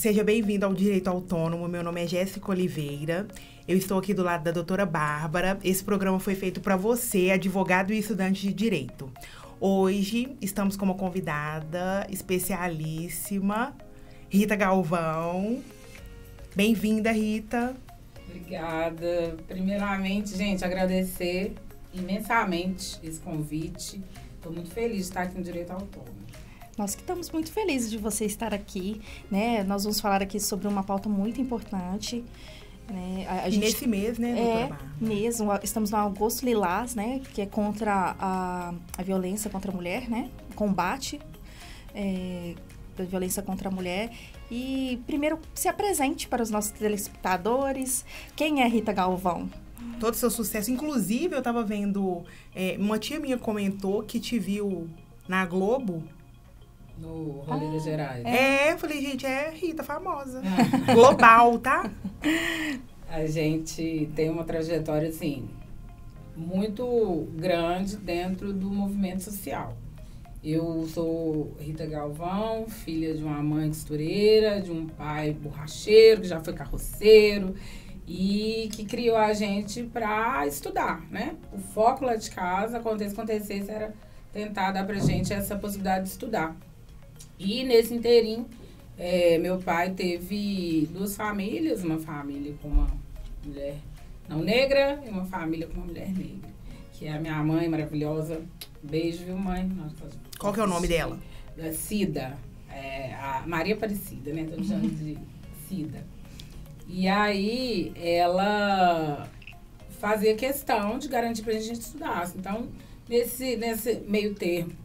Seja bem-vindo ao Direito Autônomo. Meu nome é Jéssica Oliveira. Eu estou aqui do lado da doutora Bárbara. Esse programa foi feito para você, advogado e estudante de Direito. Hoje estamos com uma convidada especialíssima, Rita Galvão. Bem-vinda, Rita. Obrigada. Primeiramente, gente, agradecer imensamente esse convite. Estou muito feliz de estar aqui no Direito Autônomo. Nós que estamos muito felizes de você estar aqui, né? Nós vamos falar aqui sobre uma pauta muito importante, né? Nesse mês, né, doutora Bárbara? Mesmo. Estamos no Agosto Lilás, né? Que é contra a violência contra a mulher, né? Combate da violência contra a mulher. E, primeiro, se apresente para os nossos telespectadores. Quem é Rita Galvão? Todo seu sucesso. Inclusive, eu estava vendo... uma tia minha comentou que te viu na Globo... No Rolê das Gerais. Eu falei, gente, é Rita, famosa. Global, tá? A gente tem uma trajetória, assim, muito grande dentro do movimento social. Eu sou Rita Galvão, filha de uma mãe costureira, de um pai borracheiro, que já foi carroceiro, e que criou a gente para estudar, né? O foco lá de casa, acontecesse, era tentar dar pra gente essa possibilidade de estudar. E nesse inteirinho, meu pai teve duas famílias, uma família com uma mulher não negra e uma família com uma mulher negra, que é a minha mãe maravilhosa. Beijo, viu, mãe? Qual que é o nome dela? Cida, a Maria Aparecida, né? Tô chamando de Cida. E aí, ela fazia questão de garantir pra gente estudasse. Então, nesse meio tempo,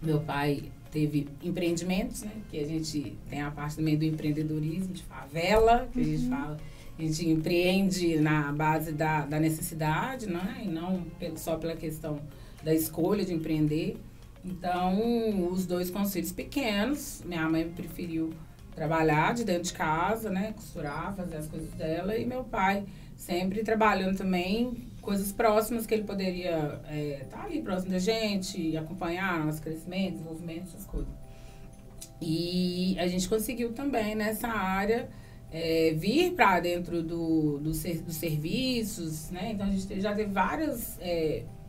meu pai teve empreendimentos, né? Que a gente tem a parte também do empreendedorismo, de favela, que a gente fala. A gente empreende na base da necessidade, né? E não só pela questão da escolha de empreender. Então, os dois com os filhos pequenos, minha mãe preferiu trabalhar de dentro de casa, né? Costurar, fazer as coisas dela. E meu pai sempre trabalhando também, coisas próximas que ele poderia estar ali próximo da gente, acompanhar nosso crescimento, desenvolvimento, essas coisas. E a gente conseguiu também, nessa área, vir para dentro dos serviços, né? Então, a gente já teve várias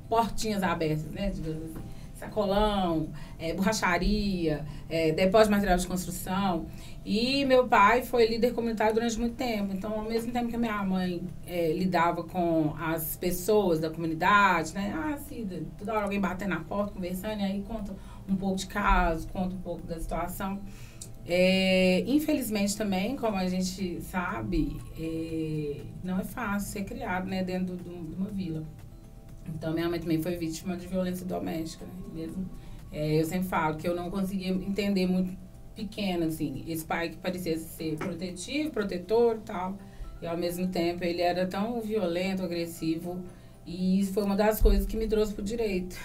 portinhas abertas, né? Digamos assim, sacolão, borracharia, depósito de material de construção. E meu pai foi líder comunitário durante muito tempo. Então, ao mesmo tempo que a minha mãe lidava com as pessoas da comunidade, né? Cida, toda hora alguém batendo na porta, conversando, e aí conta um pouco de caso, conta um pouco da situação. Infelizmente também, como a gente sabe, não é fácil ser criado, né, dentro de uma vila. Então, minha mãe também foi vítima de violência doméstica, né? Mesmo, eu sempre falo que eu não conseguia entender muito pequena, assim, esse pai que parecia ser protetivo, protetor e tal, e ao mesmo tempo ele era tão violento, agressivo, e isso foi uma das coisas que me trouxe pro direito.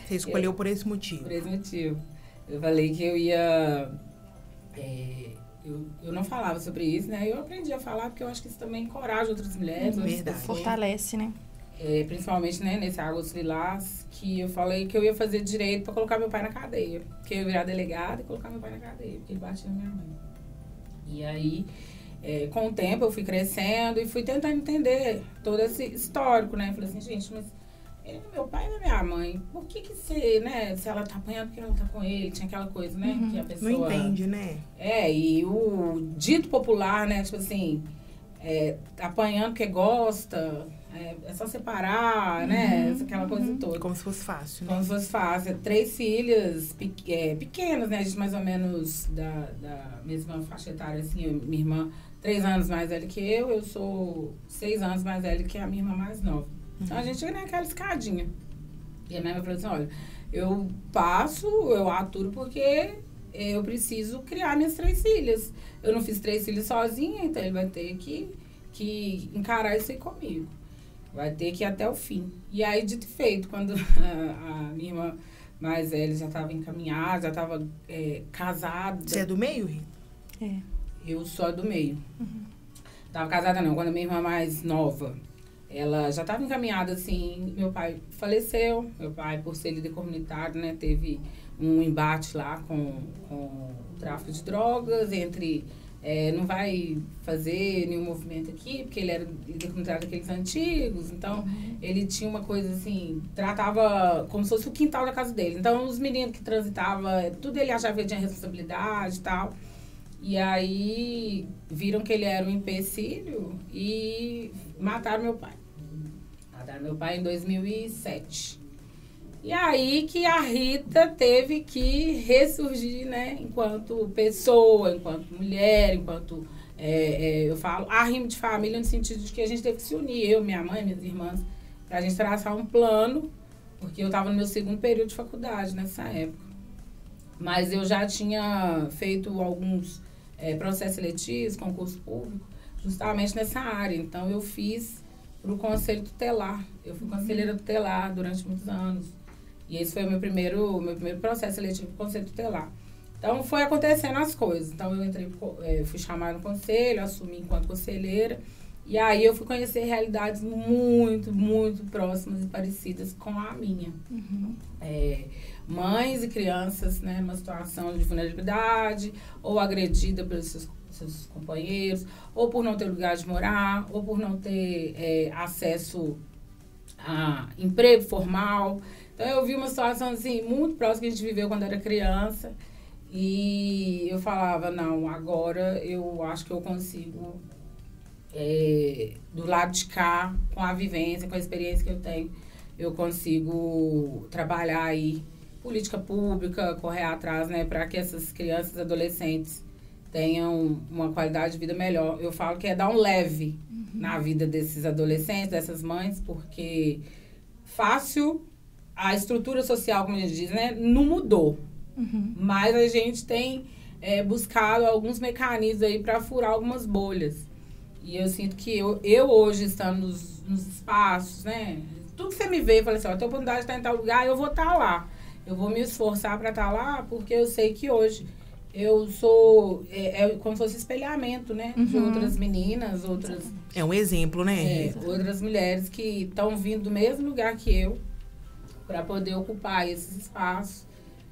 Você escolheu por esse motivo? Por esse motivo. Eu falei que eu ia... eu não falava sobre isso, né? Eu aprendi a falar porque eu acho que isso também encoraja outras mulheres. Verdade. Fortalece, né? Principalmente, né, nesse Agosto Lilás, que eu falei que eu ia fazer direito para colocar meu pai na cadeia. Que eu ia virar delegada e colocar meu pai na cadeia, porque ele batia na minha mãe. E aí, com o tempo, eu fui crescendo e fui tentando entender todo esse histórico, né? Eu falei assim, gente, mas ele é meu pai e é minha mãe. Por que se, né, se ela tá apanhando, porque ela tá com ele? Tinha aquela coisa, né, que a pessoa... Não entende, né? E o dito popular, né, tipo assim, tá apanhando porque gosta... É só separar, né? Aquela coisa toda. Como se fosse fácil, né? Como se fosse fácil. 3 filhas pequenas, né? A gente mais ou menos da mesma faixa etária, assim. Minha irmã, 3 anos mais velha que eu sou 6 anos mais velha que a minha irmã mais nova. Então, a gente chega naquela escadinha. E a minha mãe falou assim, olha, eu aturo porque eu preciso criar minhas 3 filhas. Eu não fiz 3 filhos sozinha, então ele vai ter que encarar isso aí comigo. Vai ter que ir até o fim. E aí, dito e feito, quando a minha irmã mais velha já estava encaminhada, já estava casada. Você é do meio, Rita? Eu sou a do meio. Tava casada não, quando a minha irmã mais nova, ela já estava encaminhada, assim, meu pai faleceu. Meu pai, por ser líder comunitário, né, teve um embate lá com o tráfico de drogas, entre não vai fazer nenhum movimento aqui, porque ele era líder comunitário daqueles antigos, então ele tinha uma coisa assim, tratava como se fosse o quintal da casa dele. Então os meninos que transitavam, tudo ele achava que ele tinha responsabilidade e tal. E aí viram que ele era um empecilho e mataram meu pai. Mataram meu pai em 2007. E aí que a Rita teve que ressurgir, né, enquanto pessoa, enquanto mulher, enquanto, eu falo, arrimo de família, no sentido de que a gente teve que se unir, eu, minha mãe, minhas irmãs, pra gente traçar um plano, porque eu estava no meu segundo período de faculdade nessa época. Mas eu já tinha feito alguns processos seletivos, concurso público, justamente nessa área. Então, eu fiz para o Conselho Tutelar. Eu fui conselheira tutelar durante muitos anos. E esse foi o meu primeiro processo seletivo para o Conselho Tutelar. Então, foi acontecendo as coisas. Então, eu fui chamada no conselho, assumi enquanto conselheira. E aí, eu fui conhecer realidades muito, muito próximas e parecidas com a minha. Mães e crianças, né, numa situação de vulnerabilidade, ou agredida pelos seus companheiros, ou por não ter lugar de morar, ou por não ter acesso a emprego formal. Então, eu vi uma situação, assim, muito próxima que a gente viveu quando era criança. E eu falava, não, agora eu acho que eu consigo, do lado de cá, com a vivência, com a experiência que eu tenho, eu consigo trabalhar aí, política pública, correr atrás, né, para que essas crianças e adolescentes tenham uma qualidade de vida melhor. Eu falo que é dar um leve na vida desses adolescentes, dessas mães, porque fácil... A estrutura social, como a gente diz, né, não mudou. Mas a gente tem buscado alguns mecanismos aí para furar algumas bolhas. E eu sinto que eu hoje, estando nos espaços, né, tudo que você me vê, eu falei assim, ó, eu tenho oportunidade de estar em tal lugar, eu vou estar lá. Eu vou me esforçar para estar lá, porque eu sei que hoje eu sou, como se fosse espelhamento, né, de outras meninas, outras... É um exemplo, né? Outras mulheres que estão vindo do mesmo lugar que eu, para poder ocupar esses espaços,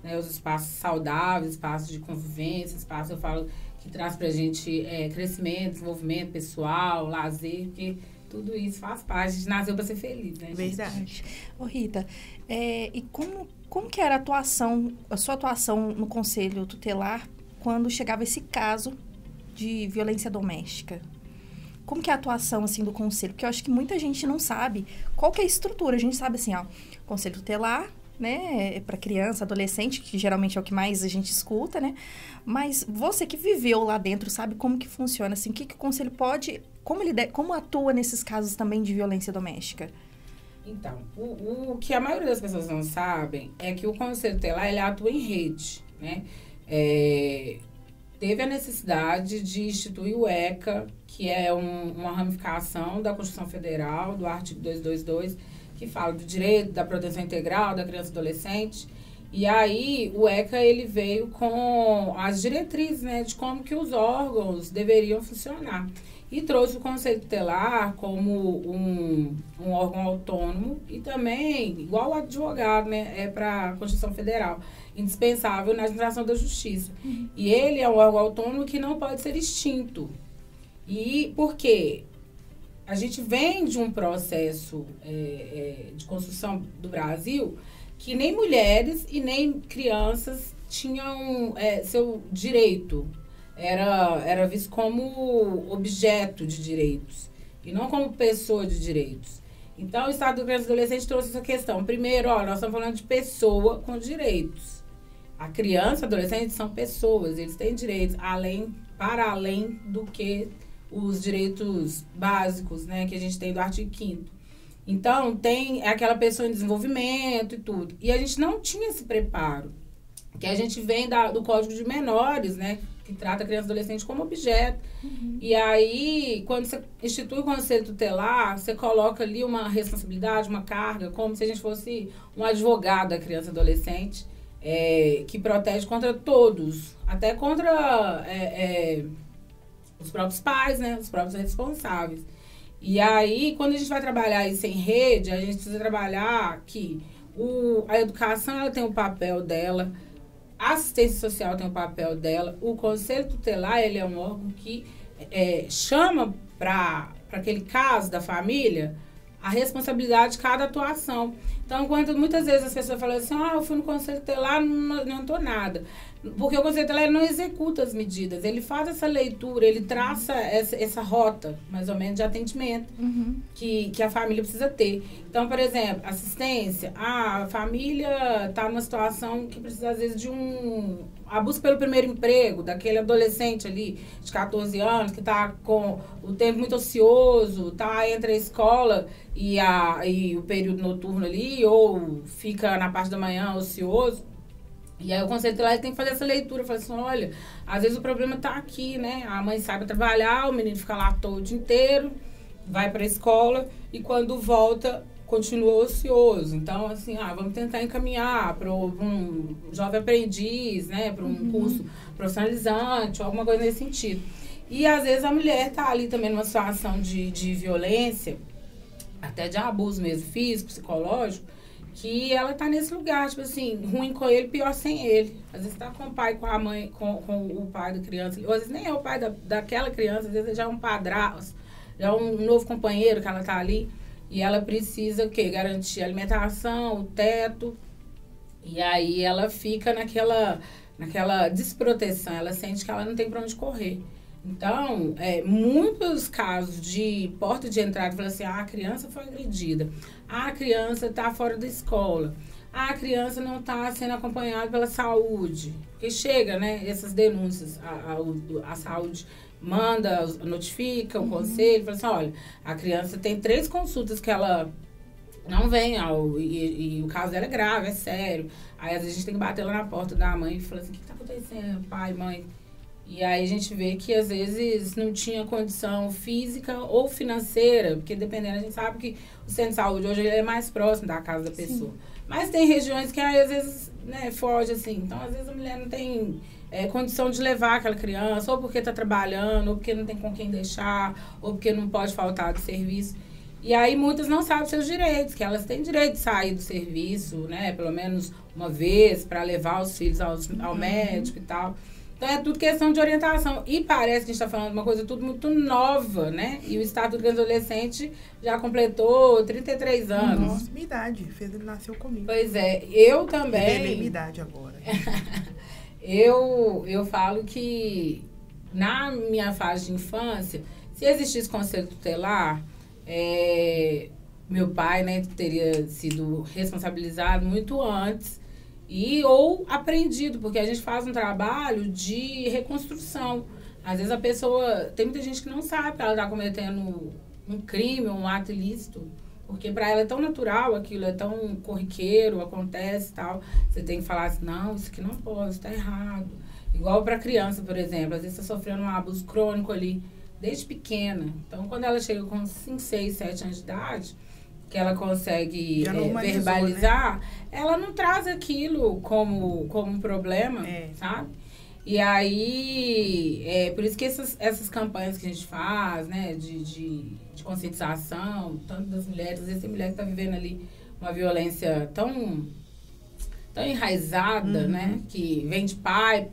né, os espaços saudáveis, espaços de convivência, espaços, eu falo, que traz pra gente crescimento, desenvolvimento pessoal, lazer, porque tudo isso faz parte, a gente nasceu para ser feliz, né, gente? Verdade. Ô, Rita, e como que era a sua atuação no Conselho Tutelar quando chegava esse caso de violência doméstica? Como que é a atuação, assim, do conselho? Porque eu acho que muita gente não sabe qual que é a estrutura. A gente sabe, assim, ó, conselho tutelar, né, para criança, adolescente, que geralmente é o que mais a gente escuta, né? Mas você que viveu lá dentro, sabe como que funciona, assim, o que o conselho pode... Como atua nesses casos também de violência doméstica? Então, o que a maioria das pessoas não sabem é que o Conselho Tutelar, ele atua em rede, né? Teve a necessidade de instituir o ECA, que é uma ramificação da Constituição Federal, do artigo 222, que fala do direito da proteção integral da criança e adolescente. E aí, o ECA, ele veio com as diretrizes, né, de como que os órgãos deveriam funcionar. E trouxe o Conselho Tutelar como um órgão autônomo e também, igual o advogado, né, para a Constituição Federal, indispensável na administração da justiça. E ele é um órgão autônomo que não pode ser extinto. E por quê? A gente vem de um processo de construção do Brasil que nem mulheres e nem crianças tinham seu direito. Era visto como objeto de direitos e não como pessoa de direitos. Então, o Estado do Criança e Adolescente trouxe essa questão. Primeiro, nós estamos falando de pessoa com direitos. A criança e o adolescente são pessoas, eles têm direitos para além do que os direitos básicos, né, que a gente tem do artigo 5º. Então, tem aquela pessoa em desenvolvimento e tudo. E a gente não tinha esse preparo, que a gente vem do Código de Menores, né, que trata a criança e adolescente como objeto. E aí, quando você institui o Conselho Tutelar, você coloca ali uma responsabilidade, uma carga, como se a gente fosse um advogado da criança e adolescente, que protege contra todos, até contra os próprios pais, né, os próprios responsáveis. E aí, quando a gente vai trabalhar isso em rede, a gente precisa trabalhar que a educação, ela tem o papel dela, a assistência social tem o papel dela, o conselho tutelar, ele é um órgão que chama para aquele caso da família a responsabilidade de cada atuação. Então, quando muitas vezes as pessoas falam assim, eu fui no conselho tutelar, não adiantou nada. Porque o conselho tutelar não executa as medidas, ele faz essa leitura, ele traça essa rota, mais ou menos, de atendimento que a família precisa ter. Então, por exemplo, assistência, a família está numa situação que precisa, às vezes, de a busca pelo primeiro emprego, daquele adolescente ali, de 14 anos, que está com o tempo muito ocioso, está entre a escola e o período noturno ali, ou fica na parte da manhã ocioso. E aí o conselho tutelar tem que fazer essa leitura, falar assim, olha, às vezes o problema está aqui, né? A mãe sai para trabalhar, o menino fica lá todo o dia inteiro, vai para a escola e quando volta continua ocioso. Então, assim, vamos tentar encaminhar para um jovem aprendiz, né? Para um curso profissionalizante, ou alguma coisa nesse sentido. E às vezes a mulher está ali também numa situação de violência, até de abuso mesmo, físico, psicológico, que ela tá nesse lugar, tipo assim, ruim com ele, pior sem ele. Às vezes tá com o pai, com a mãe, com o pai da criança, ou às vezes nem é o pai daquela criança, às vezes já é um padrasto, já é um novo companheiro que ela tá ali, e ela precisa, o quê? Garantir a alimentação, o teto, e aí ela fica naquela desproteção, ela sente que ela não tem pra onde correr. Então, muitos casos de porta de entrada, falam assim, a criança foi agredida, a criança está fora da escola, a criança não está sendo acompanhada pela saúde. Porque chega, né, essas denúncias, a saúde manda, notifica o conselho, fala assim, olha, a criança tem 3 consultas que ela não vem, e o caso dela é grave, é sério. Aí, às vezes, a gente tem que bater lá na porta da mãe e falar assim, o que está acontecendo, pai, mãe? E aí a gente vê que, às vezes, não tinha condição física ou financeira, porque dependendo, a gente sabe que o centro de saúde hoje ele é mais próximo da casa da pessoa. Sim. Mas tem regiões que, às vezes, né, foge, assim. Então, às vezes, a mulher não tem condição de levar aquela criança, ou porque está trabalhando, ou porque não tem com quem deixar, ou porque não pode faltar do serviço. E aí, muitas não sabem seus direitos, que elas têm direito de sair do serviço, né, pelo menos uma vez, para levar os filhos ao médico e tal. Então, é tudo questão de orientação. E parece que a gente está falando de uma coisa tudo muito nova, né? E o Estatuto do Adolescente já completou 33 anos. Nossa, minha idade. Ele nasceu comigo. Pois é. Eu também... Ele é minha idade agora. eu falo que, na minha fase de infância, se existisse conselho tutelar, meu pai, né, teria sido responsabilizado muito antes ou aprendido, porque a gente faz um trabalho de reconstrução. Às vezes a pessoa... Tem muita gente que não sabe que ela está cometendo um crime, um ato ilícito, porque para ela é tão natural, aquilo é tão corriqueiro, acontece e tal. Você tem que falar assim, não, isso aqui não pode, isso está errado. Igual para criança, por exemplo, às vezes está sofrendo um abuso crônico ali, desde pequena. Então, quando ela chega com 5, 6, 7 anos de idade, que ela consegue verbalizar, né? Ela não traz aquilo como um problema, sabe? E aí, por isso que essas campanhas que a gente faz, né, de conscientização, tanto das mulheres, às vezes tem mulher que está vivendo ali uma violência tão enraizada, né, que vem de pai,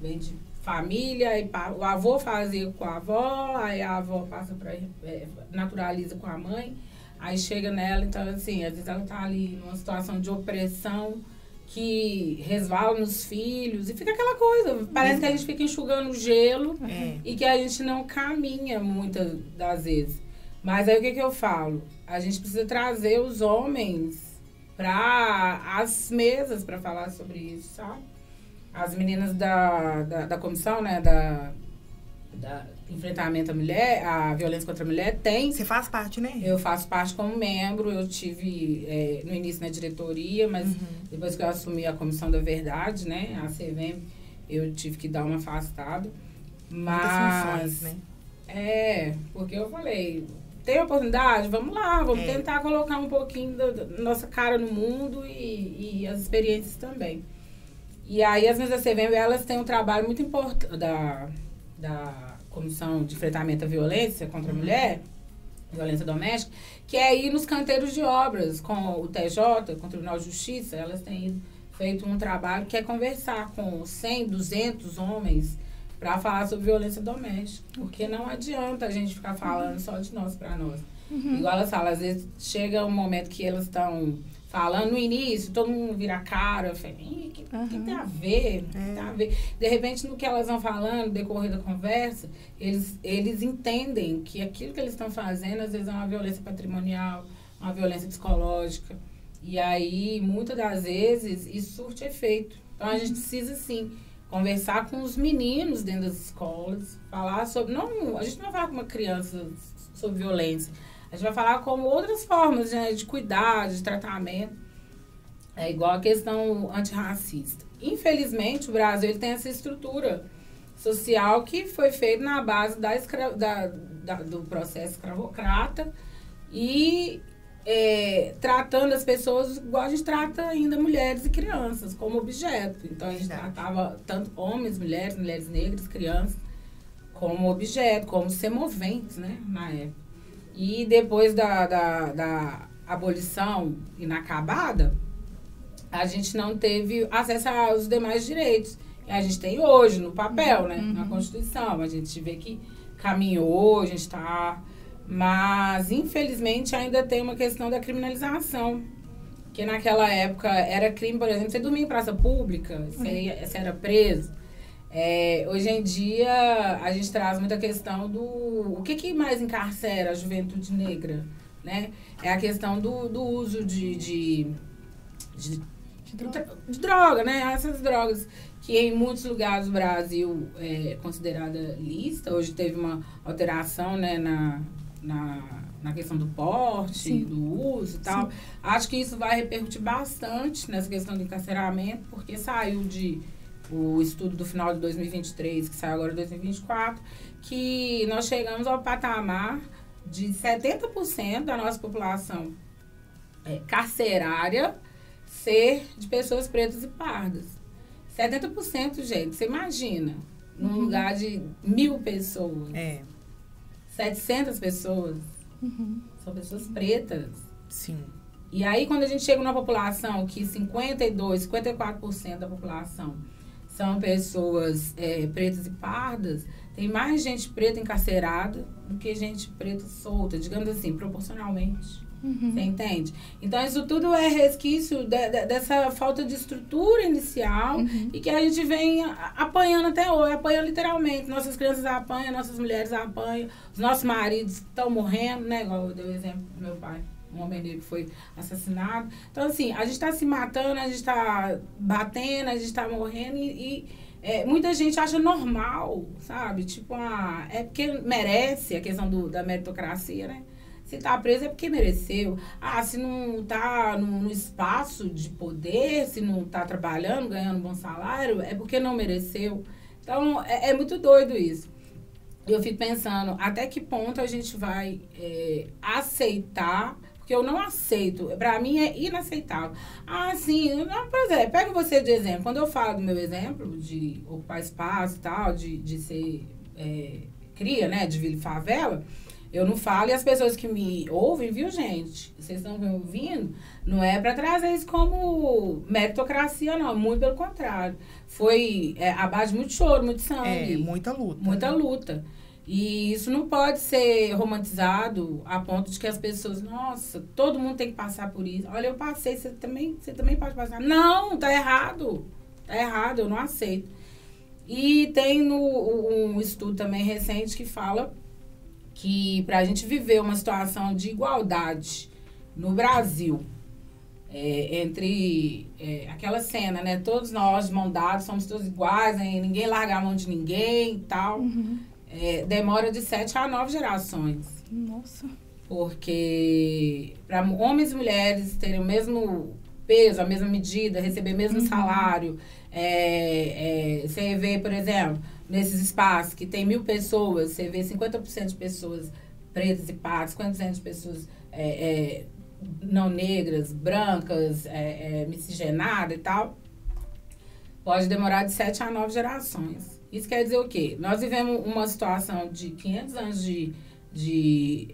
vem de família, e o avô fazia com a avó, aí a avó passa para naturaliza com a mãe. Aí chega nela, então, assim, às vezes ela tá ali numa situação de opressão que resvala nos filhos. E fica aquela coisa, parece que a gente fica enxugando gelo e que a gente não caminha muitas das vezes. Mas aí o que eu falo? A gente precisa trazer os homens para as mesas para falar sobre isso, sabe? As meninas da comissão, né, da enfrentamento à mulher, a violência contra a mulher, tem... Você faz parte, né? Eu faço parte como membro, eu tive no início na diretoria, mas depois que eu assumi a Comissão da Verdade, né, a CVM, eu tive que dar uma afastada. Mas... funções, né? Porque eu falei, tem oportunidade? Vamos lá, vamos tentar colocar um pouquinho da nossa cara no mundo e as experiências também. E aí, as meninas da CVM, elas têm um trabalho muito importante da Comissão de Enfrentamento à Violência contra a Mulher, Violência Doméstica, que é ir nos canteiros de obras com o TJ, com o Tribunal de Justiça. Elas têm ido feito um trabalho que é conversar com 100, 200 homens para falar sobre violência doméstica. Porque não adianta a gente ficar falando só de nós para nós. Igual elas falam, às vezes chega um momento que elas estão falando no início, todo mundo vira a cara, eu falo, que tem a ver? Tem a ver? De repente, no que elas vão falando, no decorrer da conversa, eles entendem que aquilo que eles estão fazendo, às vezes é uma violência patrimonial, uma violência psicológica. E aí, muitas das vezes, isso surte efeito. Então, a gente precisa, sim, conversar com os meninos dentro das escolas, falar sobre... Não, a gente não vai falar com uma criança sobre violência. A gente vai falar como outras formas, né, de cuidado, de tratamento. É igual a questão antirracista. Infelizmente, o Brasil ele tem essa estrutura social que foi feita na base do processo escravocrata e tratando as pessoas igual a gente trata ainda mulheres e crianças, como objeto. Então, a gente tratava tanto homens, mulheres negras, crianças, como objeto, como semoventes, né, na época. E depois da abolição inacabada, a gente não teve acesso aos demais direitos. E a gente tem hoje, no papel, né? Na Constituição. A gente vê que caminhou, a gente está... Mas, infelizmente, ainda tem uma questão da criminalização. Que naquela época era crime, por exemplo, você dormia em praça pública, você era preso. Hoje em dia, a gente traz muita questão do... O que mais encarcera a juventude negra, né? É a questão do uso de droga, né? Essas drogas que em muitos lugares do Brasil é considerada lícita. Hoje teve uma alteração, né, na questão do porte, do uso e tal. Sim. Acho que isso vai repercutir bastante nessa questão do encarceramento, porque saiu o estudo do final de 2023, que saiu agora em 2024, que nós chegamos ao patamar de 70% da nossa população carcerária ser de pessoas pretas e pardas. 70%, gente, você imagina, num lugar de 1.000 pessoas, 700 pessoas, são pessoas pretas. Sim. E aí, quando a gente chega numa população que 54% da população são pessoas pretas e pardas, tem mais gente preta encarcerada do que gente preta solta, digamos assim, proporcionalmente. Você entende? Então, isso tudo é resquício dessa falta de estrutura inicial e que a gente vem apanhando até hoje, apanhando literalmente. Nossas crianças apanham, nossas mulheres apanham, os nossos maridos estão morrendo, né? Igual eu dei o exemplo do meu pai. Um homem negro foi assassinado. Então, assim, a gente está se matando, a gente está batendo, a gente está morrendo e muita gente acha normal, sabe? Tipo, é porque merece a questão da meritocracia, né? Se tá preso é porque mereceu. Se não tá no espaço de poder, se não tá trabalhando, ganhando um bom salário, é porque não mereceu. Então, é muito doido isso. Eu fico pensando, até que ponto a gente vai aceitar, porque eu não aceito, pra mim é inaceitável. Sim, não, por exemplo, pega você de exemplo. Quando eu falo do meu exemplo, de ocupar espaço e tal, de ser cria, né, de vila e favela, eu não falo, e as pessoas que me ouvem, viu, gente? Vocês estão me ouvindo? Não é para trazer isso como meritocracia, não. Muito pelo contrário. Foi a base de muito choro, muito sangue. Muita luta. Muita luta. E isso não pode ser romantizado a ponto de que as pessoas... Nossa, todo mundo tem que passar por isso. Olha, eu passei, você também pode passar. Não, tá errado. Tá errado, eu não aceito. E tem um estudo também recente que fala que para a gente viver uma situação de igualdade no Brasil, entre aquela cena, né? Todos nós, de mão dada, somos todos iguais, né? Ninguém larga a mão de ninguém e tal. Demora de 7 a 9 gerações. Nossa. Porque para homens e mulheres terem o mesmo peso, a mesma medida, receber o mesmo salário, você vê, por exemplo, nesses espaços que tem 1.000 pessoas, você vê 50% de pessoas pretas e pardas, 50% de pessoas não negras, brancas, miscigenadas e tal, pode demorar de 7 a 9 gerações. Isso quer dizer o quê? Nós vivemos uma situação de 500 anos de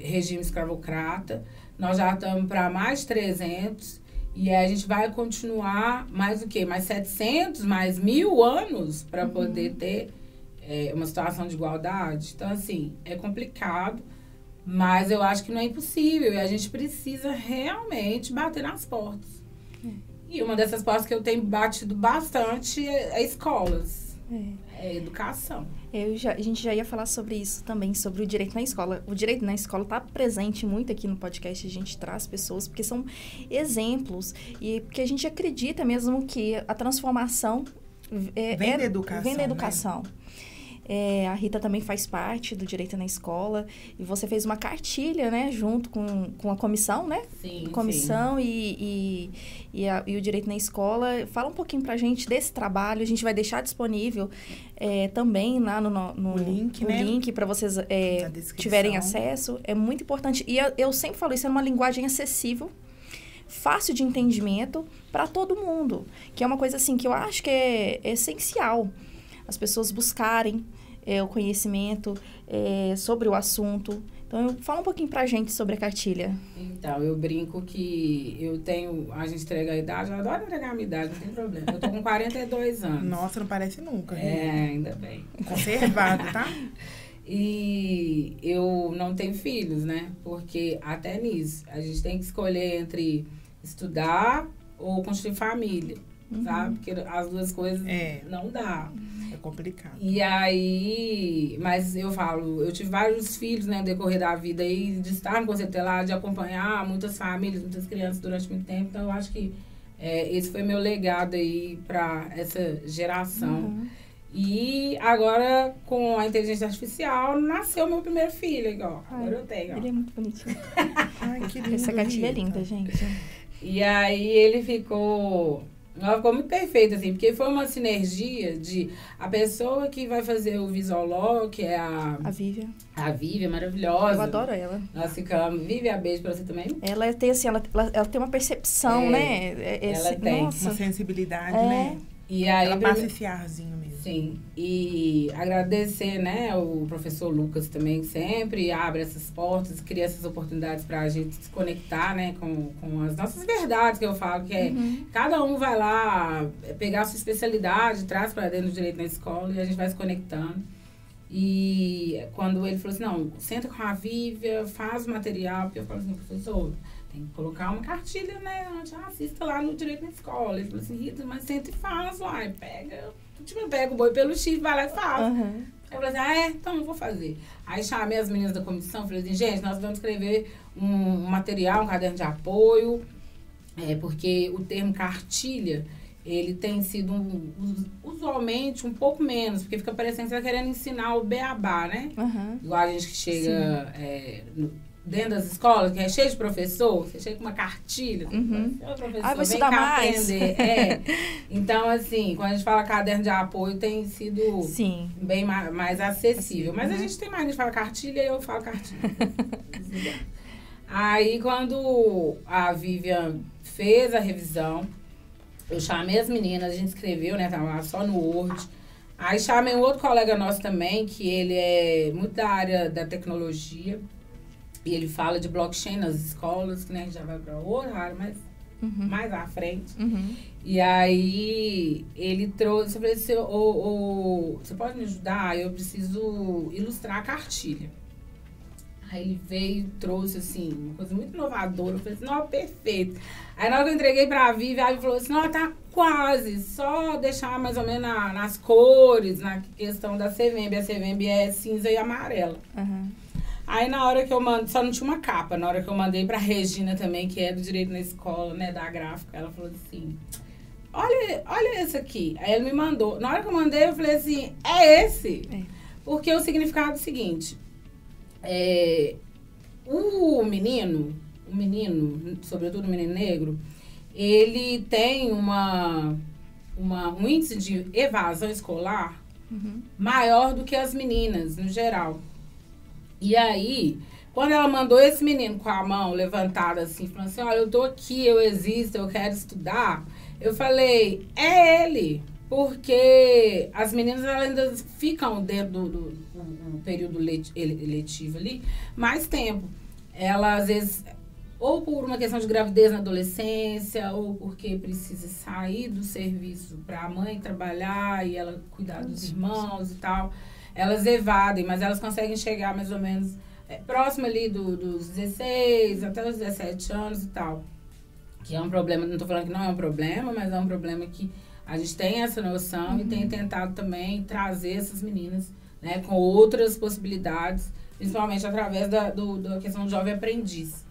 regime escravocrata, nós já estamos para mais de 300, E aí a gente vai continuar mais o quê? Mais 700, mais 1.000 anos para poder ter uma situação de igualdade. Então, assim, é complicado, mas eu acho que não é impossível. E a gente precisa realmente bater nas portas. E uma dessas portas que eu tenho batido bastante é escolas. É educação. A gente já ia falar sobre isso também, sobre o direito na escola. O direito na escola está presente muito aqui no podcast, a gente traz pessoas, porque são exemplos, e porque a gente acredita mesmo que a transformação vem da educação. Vem da educação. Né? A Rita também faz parte do Direito na Escola, e você fez uma cartilha, né, junto com a comissão, né? Sim, comissão e o Direito na Escola. Fala um pouquinho pra gente desse trabalho, a gente vai deixar disponível também lá no link, né? Link para vocês tiverem acesso. É muito importante. E eu sempre falo isso, é uma linguagem acessível, fácil de entendimento para todo mundo, que é uma coisa assim que eu acho que é essencial as pessoas buscarem o conhecimento sobre o assunto. Então, fala um pouquinho pra gente sobre a cartilha. Então, eu brinco que a gente entrega a idade, eu adoro entregar a minha idade, não tem problema. Eu tô com 42 anos. Nossa, não parece nunca. Ainda bem. Conservado, tá? E eu não tenho filhos, né? Porque até nisso, a gente tem que escolher entre estudar ou construir família, sabe? Porque as duas coisas não dá. É complicado. E aí, mas eu falo, eu tive vários filhos, né, no decorrer da vida aí, de estar no Conselho Tutelar, de acompanhar muitas famílias, muitas crianças durante muito tempo. Então, eu acho que esse foi meu legado aí para essa geração. E agora, com a inteligência artificial, nasceu meu primeiro filho, igual. Agora eu tenho, ó. Ele é muito bonitinho. Ai, que lindo. Essa cartilha é linda, gente. E aí, ele ficou muito perfeito, assim, porque foi uma sinergia de a pessoa que vai fazer o Visualog, que é a Vívia. A Vívia, maravilhosa. Eu adoro ela. Nós ficamos... Vívia, beijo pra você também. Ela tem, assim, ela tem uma percepção, né? Ela tem. Uma sensibilidade, né? E aí, ela passa esse arzinho mesmo. Sim. E agradecer, né, o professor Lucas também, que sempre abre essas portas, cria essas oportunidades para a gente se conectar, né, com as nossas verdades, que eu falo, que cada um vai lá pegar a sua especialidade, traz para dentro do direito na escola e a gente vai se conectando. E quando ele falou assim, não, senta com a Vívia, faz o material, porque eu falo assim, professor, tem que colocar uma cartilha, né? Assista lá no Direito na Escola. Ele falou assim, Rita, mas senta e faz lá. E pega o boi pelo chifre, vai lá e faz. Aí eu falei assim, então eu vou fazer. Aí chamei as meninas da comissão, falei assim, gente, nós vamos escrever um material, um caderno de apoio, porque o termo cartilha, ele tem sido usualmente um pouco menos, porque fica parecendo que você está querendo ensinar o beabá, né? Igual a gente que chega dentro das escolas, que é cheio de professor, você chega com uma cartilha, professor, vou estudar mais. Aprender. Então, assim, quando a gente fala caderno de apoio, tem sido bem mais acessível. Mas a gente tem mais, a gente fala cartilha e eu falo cartilha. Aí, quando a Vivian fez a revisão, eu chamei as meninas, a gente escreveu, né, tava lá só no Word. Aí chamei um outro colega nosso também, que ele é muito da área da tecnologia, e ele fala de blockchain nas escolas, que, né, já vai para outra área, mas mais à frente. E aí, ele trouxe, eu falei assim, você pode me ajudar? Eu preciso ilustrar a cartilha. Aí ele veio e trouxe, assim, uma coisa muito inovadora. Eu falei assim, não, perfeito. Aí na hora que eu entreguei pra Vivi, a Vivi falou assim, não, tá quase, só deixar mais ou menos nas cores, na questão da CVEMB. A CVEMB é cinza e amarela. Aí na hora que eu mandei, só não tinha uma capa, na hora que eu mandei pra Regina também, que é do Direito na Escola, né, da gráfica, ela falou assim, olha esse aqui. Aí ela me mandou. Na hora que eu mandei, eu falei assim, é esse? Porque o significado é o seguinte, o menino, sobretudo o menino negro, ele tem um índice de evasão escolar maior do que as meninas, no geral. E aí, quando ela mandou esse menino com a mão levantada assim, falando assim, olha, eu tô aqui, eu existo, eu quero estudar, eu falei, é ele. Porque as meninas elas ainda ficam dentro do período letivo ali mais tempo. Ela, às vezes, ou por uma questão de gravidez na adolescência, ou porque precisa sair do serviço para a mãe trabalhar e ela cuidar dos irmãos e tal. Elas evadem, mas elas conseguem chegar mais ou menos próximo ali dos 16 até os 17 anos e tal. Que é um problema, não estou falando que não é um problema, mas é um problema que a gente tem essa noção e tem tentado também trazer essas meninas, né, com outras possibilidades, principalmente através da questão do jovem aprendiz.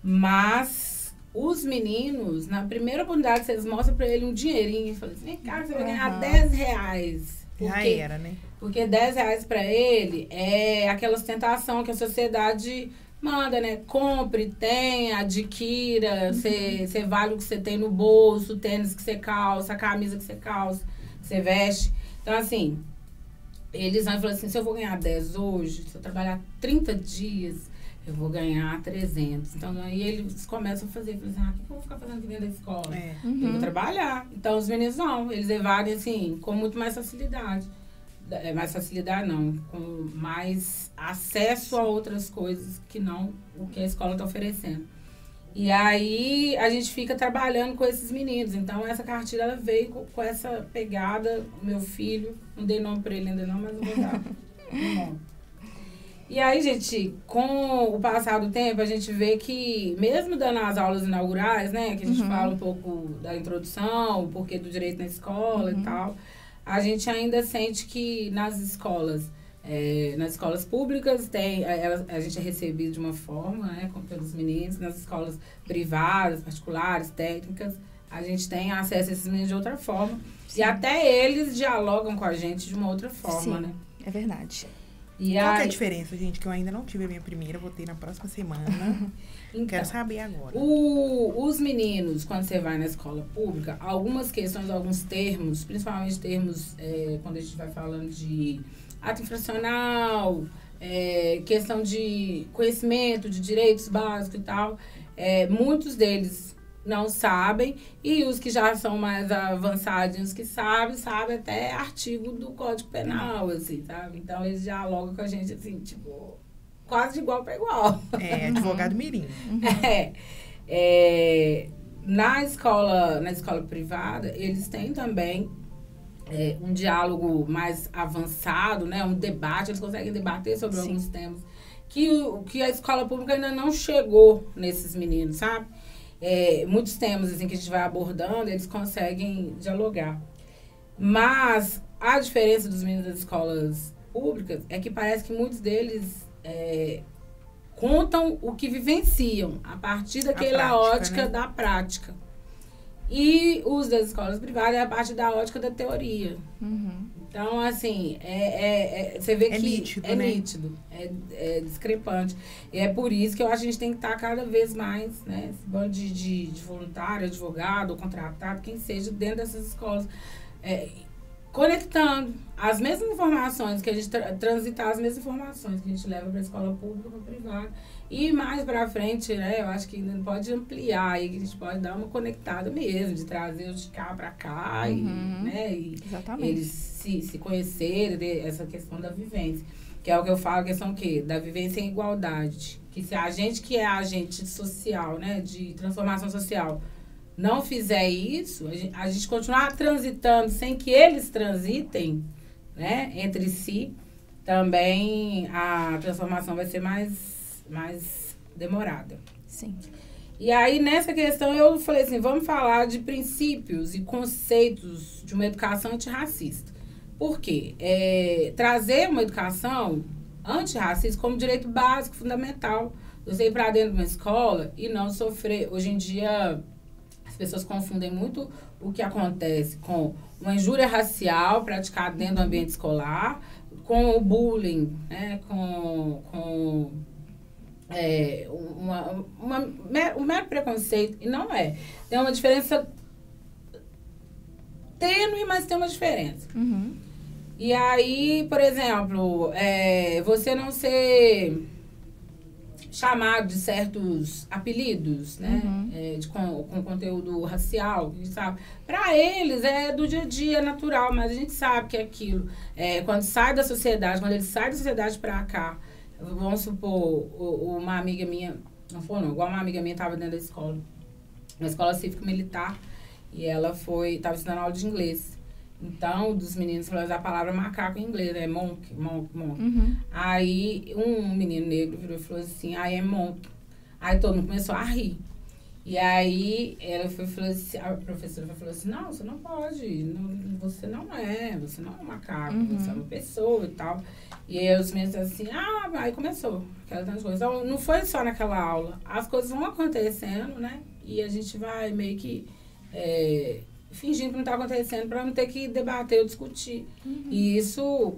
Mas os meninos, na primeira oportunidade, vocês mostram para ele um dinheirinho e falam assim, vem cá, você vai ganhar R$10. Já era, né? Porque R$10 para ele é aquela ostentação que a sociedade manda, né? Compre, tenha, adquira, você vale o que você tem no bolso, o tênis que você calça, a camisa que você calça, que você veste. Então, assim, eles vão falar assim, se eu vou ganhar 10 hoje, se eu trabalhar 30 dias, eu vou ganhar 300. Então, aí eles começam a fazer, falam assim, o que eu vou ficar fazendo aqui dentro da escola? Eu vou trabalhar. Então, os meninos não, eles evadem, assim, com muito mais facilidade. Mais facilidade não, com mais acesso a outras coisas que não o que a escola está oferecendo. E aí, a gente fica trabalhando com esses meninos. Então, essa cartilha, ela veio com essa pegada, o meu filho, não dei nome para ele ainda não, mas não vou dar o nome. E aí, gente, com o passar do tempo, a gente vê que, mesmo dando as aulas inaugurais, né, que a gente fala um pouco da introdução, o porquê do direito na escola e tal, a gente ainda sente que nas escolas públicas, a gente é recebido de uma forma, né, pelos meninos, nas escolas privadas, particulares, técnicas, a gente tem acesso a esses meninos de outra forma. Sim. E até eles dialogam com a gente de uma outra forma, né? É verdade. E qual que é a diferença, gente? Que eu ainda não tive a minha primeira, vou ter na próxima semana. Então, quero saber agora. Os meninos, quando você vai na escola pública, algumas questões, alguns termos, principalmente termos, quando a gente vai falando de ato infracional, questão de conhecimento, de direitos básicos e tal, muitos deles não sabem, e os que já são mais avançados, os que sabem até artigo do Código Penal, assim, sabe? Então, eles dialogam com a gente, assim, tipo, quase de igual para igual. Advogado mirim. Na escola privada, eles têm também um diálogo mais avançado, né? Um debate, eles conseguem debater sobre alguns temas que a escola pública ainda não chegou nesses meninos, sabe? Muitos temas assim, que a gente vai abordando, eles conseguem dialogar. Mas a diferença dos meninos das escolas públicas é que parece que muitos deles contam o que vivenciam a partir daquela ótica, né, da prática. E os das escolas privadas é a partir da ótica da teoria. Então, assim, você vê que nítido, é né? nítido, é discrepante. E é por isso que eu acho que a gente tem que estar cada vez mais, né, esse bando de voluntário, advogado, ou contratado, quem seja, dentro dessas escolas, conectando as mesmas informações que a gente transitar, as mesmas informações que a gente leva para a escola pública, para a privada. E mais para frente, né, eu acho que ainda pode ampliar aí, que a gente pode dar uma conectada mesmo, de trazer o de cá para cá, e eles se conhecerem, ter essa questão da vivência. Que é o que eu falo, a questão o quê? Da vivência em igualdade. Que se a gente que é agente social, né, de transformação social, não fizer isso, a gente continuar transitando sem que eles transitem, né, entre si, também a transformação vai ser mais demorada. Sim. E aí, nessa questão, eu falei assim, vamos falar de princípios e conceitos de uma educação antirracista. Por quê? Trazer uma educação antirracista como direito básico, fundamental. Você ir para dentro de uma escola e não sofrer. Hoje em dia, as pessoas confundem muito o que acontece com uma injúria racial praticada dentro do ambiente escolar, com o bullying, né? Com um mero preconceito. E não é. Tem uma diferença tênue, mas tem uma diferença. E aí, por exemplo, você não ser chamado de certos apelidos, né? Com conteúdo racial, sabe? Para eles é do dia a dia, natural, mas a gente sabe que aquilo, quando sai da sociedade, quando ele sai da sociedade para cá, vamos supor, uma amiga minha Não foi, não. Igual uma amiga minha estava dentro da escola, na escola cívico-militar, e ela estava estudando aula de inglês. Então, um dos meninos falou a palavra macaco em inglês, é monk. Uhum. Aí, um menino negro virou e falou assim, I am monk. Aí todo mundo começou a rir. E aí, falou assim, a professora falou assim, não, você não pode, você não é um macaco, você é uma pessoa e tal. E aí os meninos assim, aí começou aquela tantas coisas. Então, não foi só naquela aula, as coisas vão acontecendo, né? E a gente vai meio que fingindo que não está acontecendo para não ter que debater ou discutir. E isso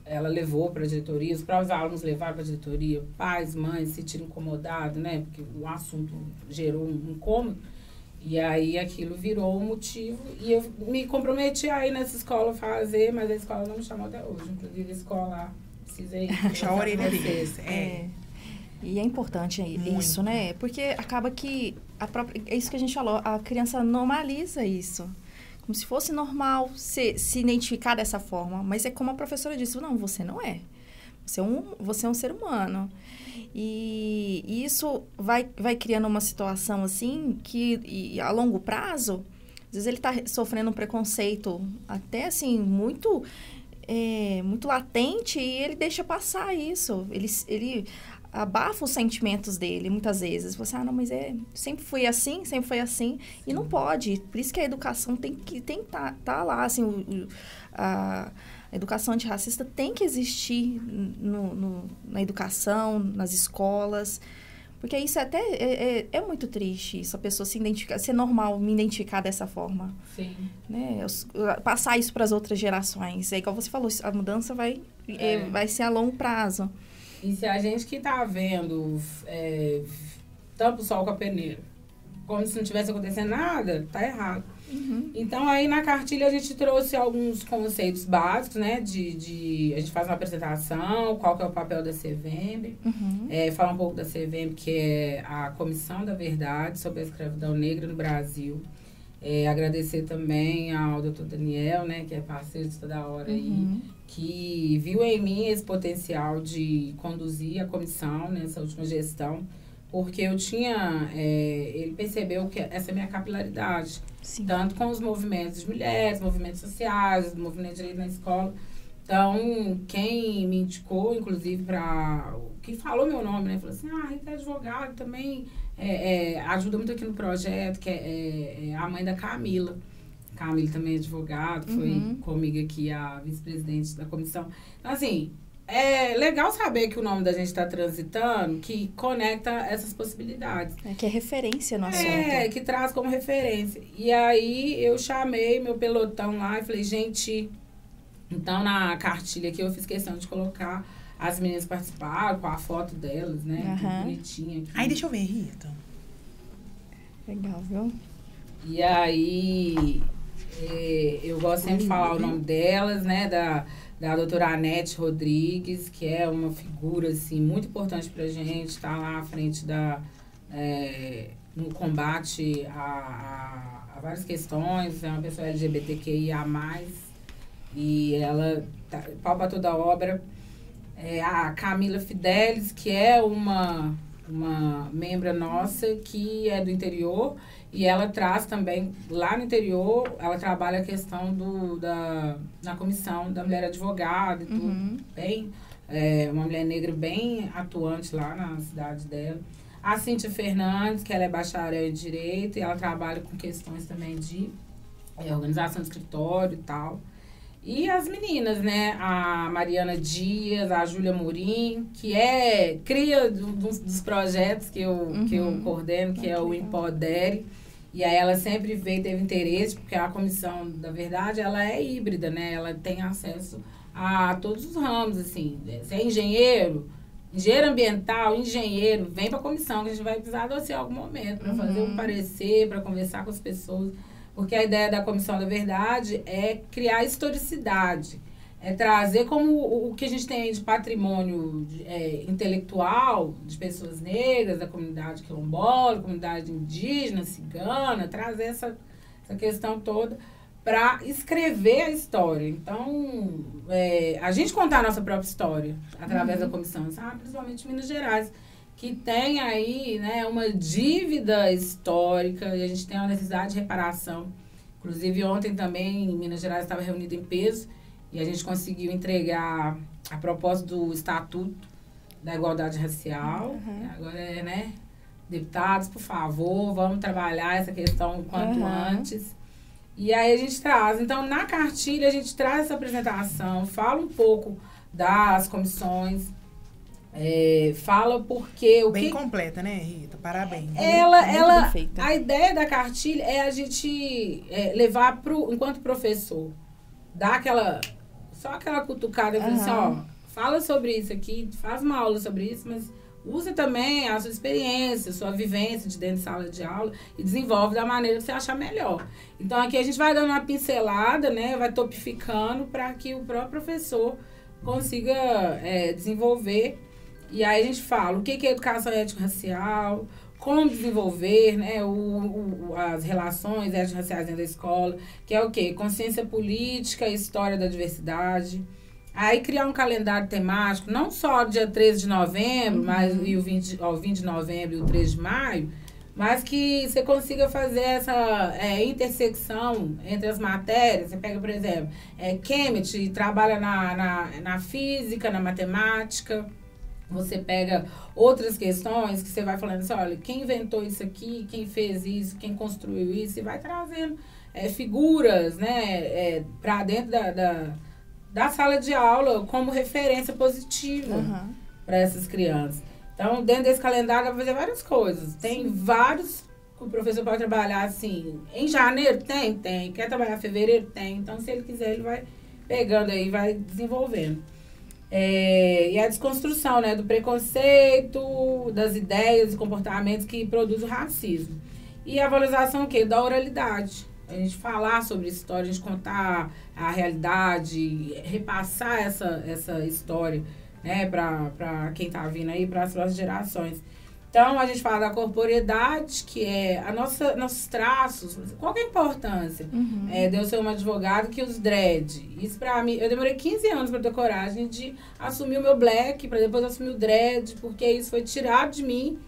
ela levou para a diretoria, os próprios alunos levaram para a diretoria, pais, mães se sentiram incomodados, né? Porque o assunto gerou um incômodo. E aí aquilo virou um motivo. E eu me comprometi a ir nessa escola fazer, mas a escola não me chamou até hoje. Inclusive a escola precisei achar a orelha deles. E é importante isso, né? Porque acaba que é isso que a gente falou, a criança normaliza isso. Como se fosse normal se identificar dessa forma. Mas é como a professora disse, não, você não é. Você é um ser humano. E isso vai criando uma situação assim que, a longo prazo, às vezes ele está sofrendo um preconceito até assim, muito latente e ele deixa passar isso. Ele abafa os sentimentos dele, muitas vezes. Você, não, mas sempre foi assim. E não pode. Por isso que a educação tem que tá lá, assim, a educação antirracista tem que existir na educação, nas escolas. Porque isso até é muito triste, isso, a pessoa se identificar, ser normal me identificar dessa forma. Sim. Né? Passar isso para as outras gerações. É igual você falou, a mudança vai ser a longo prazo. E se a gente que tá vendo tampa o sol com a peneira, como se não tivesse acontecendo nada, tá errado. Então, aí na cartilha a gente trouxe alguns conceitos básicos, né? A gente faz uma apresentação, qual que é o papel da CVEMB, falar um pouco da CVEMB, que é a Comissão da Verdade sobre a Escravidão Negra no Brasil. Agradecer também ao Dr. Daniel, né, que é parceiro de toda hora aí, que viu em mim esse potencial de conduzir a comissão nessa última gestão, porque eu tinha, ele percebeu que essa é a minha capilaridade, Sim. tanto com os movimentos de mulheres, movimentos sociais, movimento de direito na escola. Então, quem me indicou, inclusive, quem falou meu nome, né, falou assim, Rita é advogado também, ajuda muito aqui no projeto, que é a mãe da Camila. Camila também é advogada, foi comigo aqui a vice-presidente da comissão. Então, assim, é legal saber que o nome da gente está transitando, que conecta essas possibilidades. Que é referência no assunto. Que traz como referência. E aí, eu chamei meu pelotão lá e falei, gente, então na cartilha aqui eu fiz questão de colocar as meninas participaram, com a foto delas, né? Que bonitinha aqui. Aí, deixa eu ver, Rita. Legal, viu? E aí, eu gosto sempre de falar o nome delas, né? Da doutora Anete Rodrigues, que é uma figura, assim, muito importante pra gente, tá lá à frente no combate a várias questões, é uma pessoa LGBTQIA+, e ela palpa toda a obra. A Camila Fidelis, que é uma membra nossa que é do interior, e ela traz também, lá no interior, ela trabalha a questão na comissão da mulher advogada e tudo, bem, uma mulher negra bem atuante lá na cidade dela. A Cíntia Fernandes, que ela é bacharel em Direito, e ela trabalha com questões também de organização de escritório e tal. E as meninas, né? A Mariana Dias, a Júlia Morim, que cria dos projetos que eu coordeno, que é o Empodere. E aí ela sempre teve interesse, porque a Comissão da Verdade, ela é híbrida, né? Ela tem acesso a todos os ramos, assim. Se é engenheiro ambiental, engenheiro, vem para a comissão, que a gente vai precisar de você em algum momento, para fazer um parecer, para conversar com as pessoas. Porque a ideia da Comissão da Verdade é criar historicidade, é trazer como o que a gente tem de patrimônio intelectual de pessoas negras, da comunidade quilombola, comunidade indígena, cigana, trazer essa questão toda para escrever a história. Então, a gente contar a nossa própria história através da comissão, sabe? Principalmente em Minas Gerais, que tem aí, né, uma dívida histórica e a gente tem uma necessidade de reparação. Inclusive, ontem também, em Minas Gerais, estava reunido em peso e a gente conseguiu entregar a proposta do Estatuto da Igualdade Racial. Agora é, né, deputados, por favor, vamos trabalhar essa questão o quanto antes. E aí a gente traz. Então, na cartilha, a gente traz essa apresentação, fala um pouco das comissões, fala porque... Bem completa, né, Rita? Parabéns. A ideia da cartilha é a gente levar enquanto professor, dar só aquela cutucada, assim, ó, fala sobre isso aqui, faz uma aula sobre isso, mas usa também a sua experiência, a sua vivência de dentro de sala de aula e desenvolve da maneira que você achar melhor. Então, aqui a gente vai dando uma pincelada, né, vai topificando para que o próprio professor consiga desenvolver. E aí a gente fala o que é educação étnico-racial, como desenvolver, né, as relações étnico-raciais dentro da escola, que é o quê? Consciência política, história da diversidade. Aí criar um calendário temático, não só dia 13 de novembro, mas e o 20 de novembro e o 3 de maio, mas que você consiga fazer essa intersecção entre as matérias. Você pega, por exemplo, Kemet, trabalha na física, na matemática. Você pega outras questões que você vai falando assim, olha, quem inventou isso aqui, quem fez isso, quem construiu isso, e vai trazendo figuras, né, para dentro da sala de aula como referência positiva para essas crianças. Então, dentro desse calendário, vai fazer várias coisas. Tem vários que o professor pode trabalhar, assim, em janeiro? Tem. Quer trabalhar em fevereiro? Tem. Então, se ele quiser, ele vai pegando aí, vai desenvolvendo. E a desconstrução, né, do preconceito, das ideias e comportamentos que produzem o racismo. E a valorização, o quê? Da oralidade. A gente falar sobre história, a gente contar a realidade, repassar essa história, né, para quem está vindo aí, para as próximas gerações. Então, a gente fala da corporeidade, que é nossos traços. Qual que é a importância de eu ser uma advogada que os dread? Isso para mim, eu demorei 15 anos para ter coragem de assumir o meu black, para depois assumir o dread, porque isso foi tirado de mim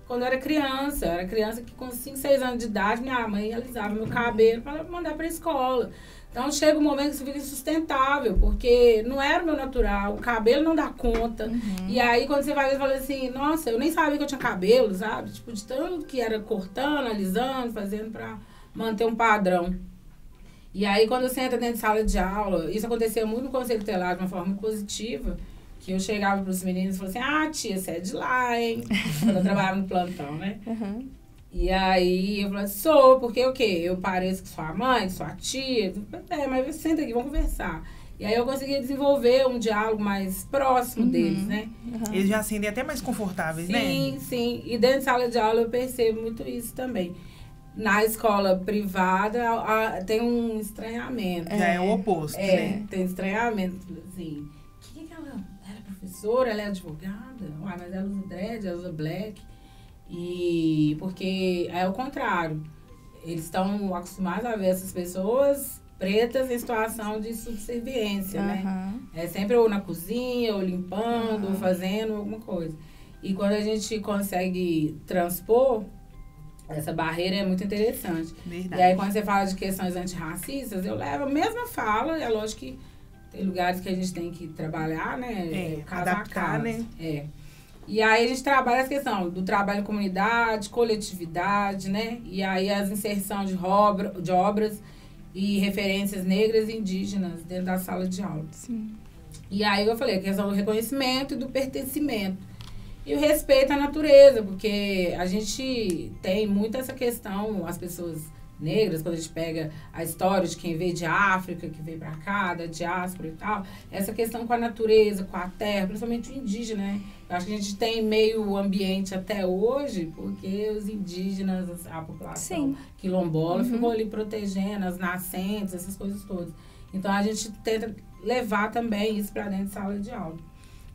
quando eu era criança. Eu era criança que com 5, 6 anos de idade, minha mãe alisava meu cabelo para mandar para a escola. Então, chega um momento que isso fica insustentável, porque não era o meu natural, o cabelo não dá conta. E aí, quando você vai ver, você fala assim, nossa, eu nem sabia que eu tinha cabelo, sabe? Tipo, de tanto que era cortando, alisando, fazendo para manter um padrão. E aí, quando você entra dentro de sala de aula, isso acontecia muito no Conselho Tutelar, de uma forma muito positiva, que eu chegava para os meninos e falava assim, tia, você é de lá, hein? Quando eu trabalhava no plantão, né? E aí eu falei, sou, porque o quê? Eu pareço com sua mãe, sua tia. Mas senta aqui, vamos conversar. E aí eu consegui desenvolver um diálogo mais próximo deles, né? Eles já se sentem até mais confortáveis, né? Sim. E dentro de sala de aula eu percebo muito isso também. Na escola privada tem um estranhamento. Já é o oposto, né? Tem estranhamento, assim. Que ela era professora, ela é advogada? Uai, mas ela usa dread, ela usa black. E porque é o contrário. Eles estão acostumados a ver essas pessoas pretas em situação de subserviência, né? É sempre ou na cozinha, ou limpando, ou fazendo alguma coisa. E quando a gente consegue transpor, essa barreira é muito interessante. Verdade. E aí, quando você fala de questões antirracistas, eu levo a mesma fala. É lógico que tem lugares que a gente tem que trabalhar, né? Adaptar, né? E aí a gente trabalha essa questão do trabalho em comunidade, coletividade, né? E aí as inserções de obras e referências negras e indígenas dentro da sala de aula. Sim. E aí eu falei a questão do reconhecimento e do pertencimento. E o respeito à natureza, porque a gente tem muito essa questão, as pessoas negras, quando a gente pega a história de quem veio de África, que veio pra cá, da diáspora e tal, essa questão com a natureza, com a terra, principalmente o indígena, né? Eu acho que a gente tem meio ambiente até hoje, porque os indígenas, a população quilombola ficou ali protegendo as nascentes, essas coisas todas. Então, a gente tenta levar também isso para dentro de sala de aula.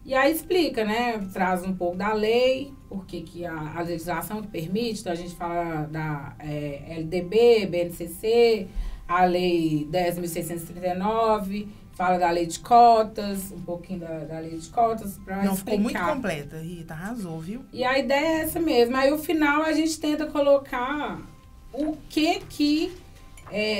E aí explica, né? Traz um pouco da lei, porque que a legislação que permite, então a gente fala da LDB, BNCC, a lei 10.639, fala da lei de cotas, um pouquinho da lei de cotas para explicar. Não, ficou muito completa, Rita, arrasou, viu? E a ideia é essa mesmo. Aí, no final, a gente tenta colocar o que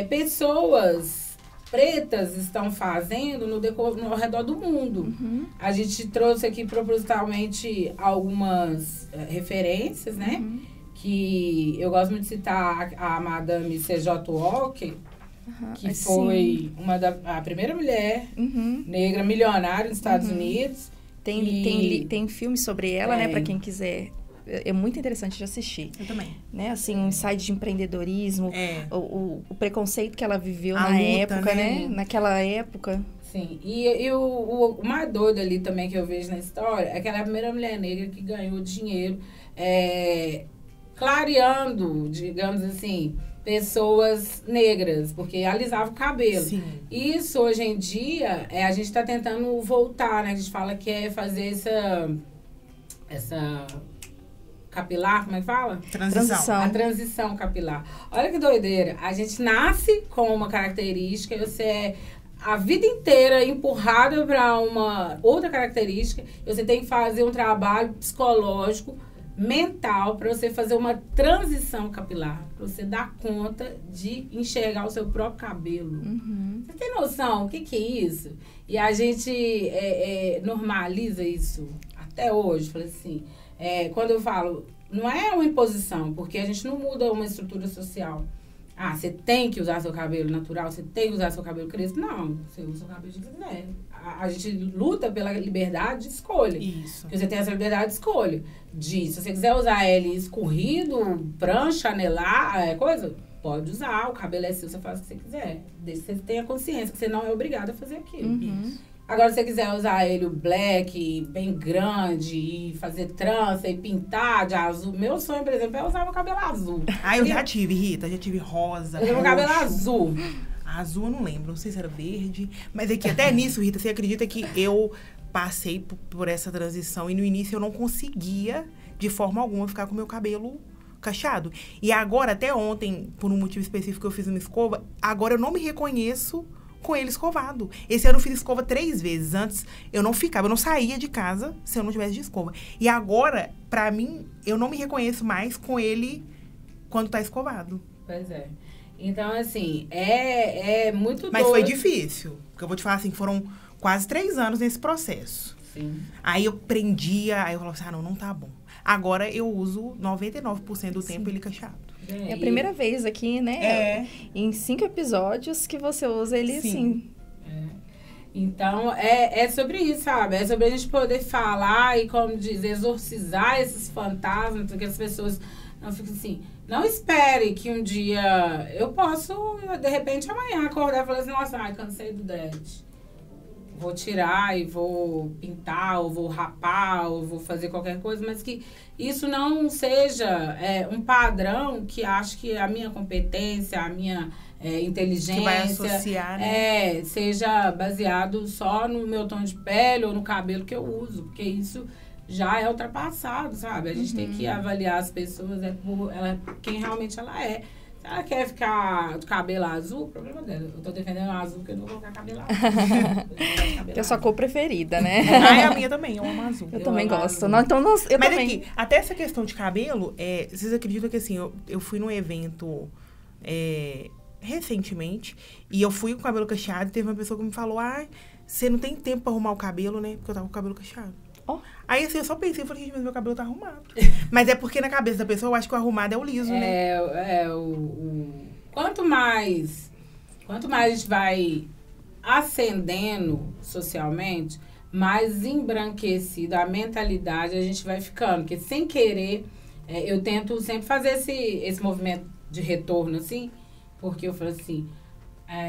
pessoas pretas estão fazendo ao redor do mundo. Uhum. A gente trouxe aqui propositalmente algumas referências, né? Uhum. Que eu gosto muito de citar a Madame C.J. Walker, que sim. foi a primeira mulher Uhum. negra milionária nos Estados Unidos. Tem filme sobre ela, né? É. Pra quem quiser. É muito interessante de assistir. Eu também. Né? Assim, um insight de empreendedorismo. É. O preconceito que ela viveu A na luta, época, né? né? Naquela época. Sim, e o mais doido ali também que eu vejo na história é que ela é a primeira mulher negra que ganhou dinheiro clareando, digamos assim, pessoas negras, porque alisava o cabelo. Sim. Isso, hoje em dia, a gente está tentando voltar, né? A gente fala que é fazer essa capilar, como é que fala? Transição. A transição capilar. Olha que doideira. A gente nasce com uma característica e você é a vida inteira empurrada para uma outra característica. E você tem que fazer um trabalho psicológico, mental, para você fazer uma transição capilar. Para você dar conta de enxergar o seu próprio cabelo. Uhum. Você tem noção? O que é isso? E a gente normaliza isso até hoje. Falei assim... quando eu falo, não é uma imposição, porque a gente não muda uma estrutura social. Ah, você tem que usar seu cabelo natural, você tem que usar seu cabelo crespo. Não, você usa seu cabelo de que quiser. A gente luta pela liberdade de escolha. Isso. Porque você tem essa liberdade de escolha. Se você quiser usar ele escorrido, prancha, anelar, coisa, pode usar. O cabelo é seu, você faz o que você quiser. Desde que você tenha consciência que você não é obrigado a fazer aquilo. Uhum. Agora, se você quiser usar ele o black, bem grande, e fazer trança e pintar de azul. Meu sonho, por exemplo, é usar meu cabelo azul. Ah, eu já tive, Rita. Já tive rosa, Eu tenho meu cabelo roxo. azul. Azul eu não lembro, não sei se era verde. Mas é que até nisso, Rita, você acredita que eu passei por essa transição e no início eu não conseguia, de forma alguma, ficar com o meu cabelo cacheado. E agora, até ontem, por um motivo específico, eu fiz uma escova. Agora eu não me reconheço com ele escovado. Esse ano eu fiz escova 3 vezes. Antes eu não saía de casa se eu não tivesse de escova. E agora, pra mim, eu não me reconheço mais com ele quando tá escovado. Pois é. Então, assim, é muito Mas doido. foi difícil. Porque eu vou te falar assim, foram quase 3 anos nesse processo. Sim. Aí eu prendia, aí eu falava assim, não tá bom. Agora eu uso 99% do tempo ele cacheado. É a primeira vez aqui, né? Em 5 episódios que você usa ele assim. Então, é sobre isso, sabe? É sobre a gente poder falar e, como diz, exorcizar esses fantasmas, porque as pessoas não ficam assim. Não espere que um dia eu posso, de repente, amanhã acordar e falar assim, nossa, cansei do dread. Vou tirar e vou pintar, ou vou rapar, ou vou fazer qualquer coisa, mas que isso não seja um padrão que acho que a minha competência, a minha inteligência... Que vai associar, né? Seja baseado só no meu tom de pele ou no cabelo que eu uso, porque isso já é ultrapassado, sabe? A gente tem que avaliar as pessoas quem realmente ela é. Se ela quer ficar de cabelo azul, o problema dela. Eu tô defendendo o azul porque eu não vou colocar cabelo azul. Que é a sua cor preferida, né? Ah, a minha também, eu amo azul. Eu também amo gosto. azul. Não, então, eu Mas também. aqui, até essa questão de cabelo, vocês acreditam que assim, eu fui num evento recentemente e eu fui com o cabelo cacheado e teve uma pessoa que me falou, você não tem tempo pra arrumar o cabelo, né? Porque eu tava com o cabelo cacheado. Oh. Aí assim, eu só pensei, falei, gente, mas meu cabelo tá arrumado. Mas é porque na cabeça da pessoa eu acho que o arrumado é o liso, né? Quanto mais a gente vai ascendendo socialmente, mais embranquecida a mentalidade a gente vai ficando. Porque sem querer, eu tento sempre fazer esse movimento de retorno, assim, porque eu falo assim,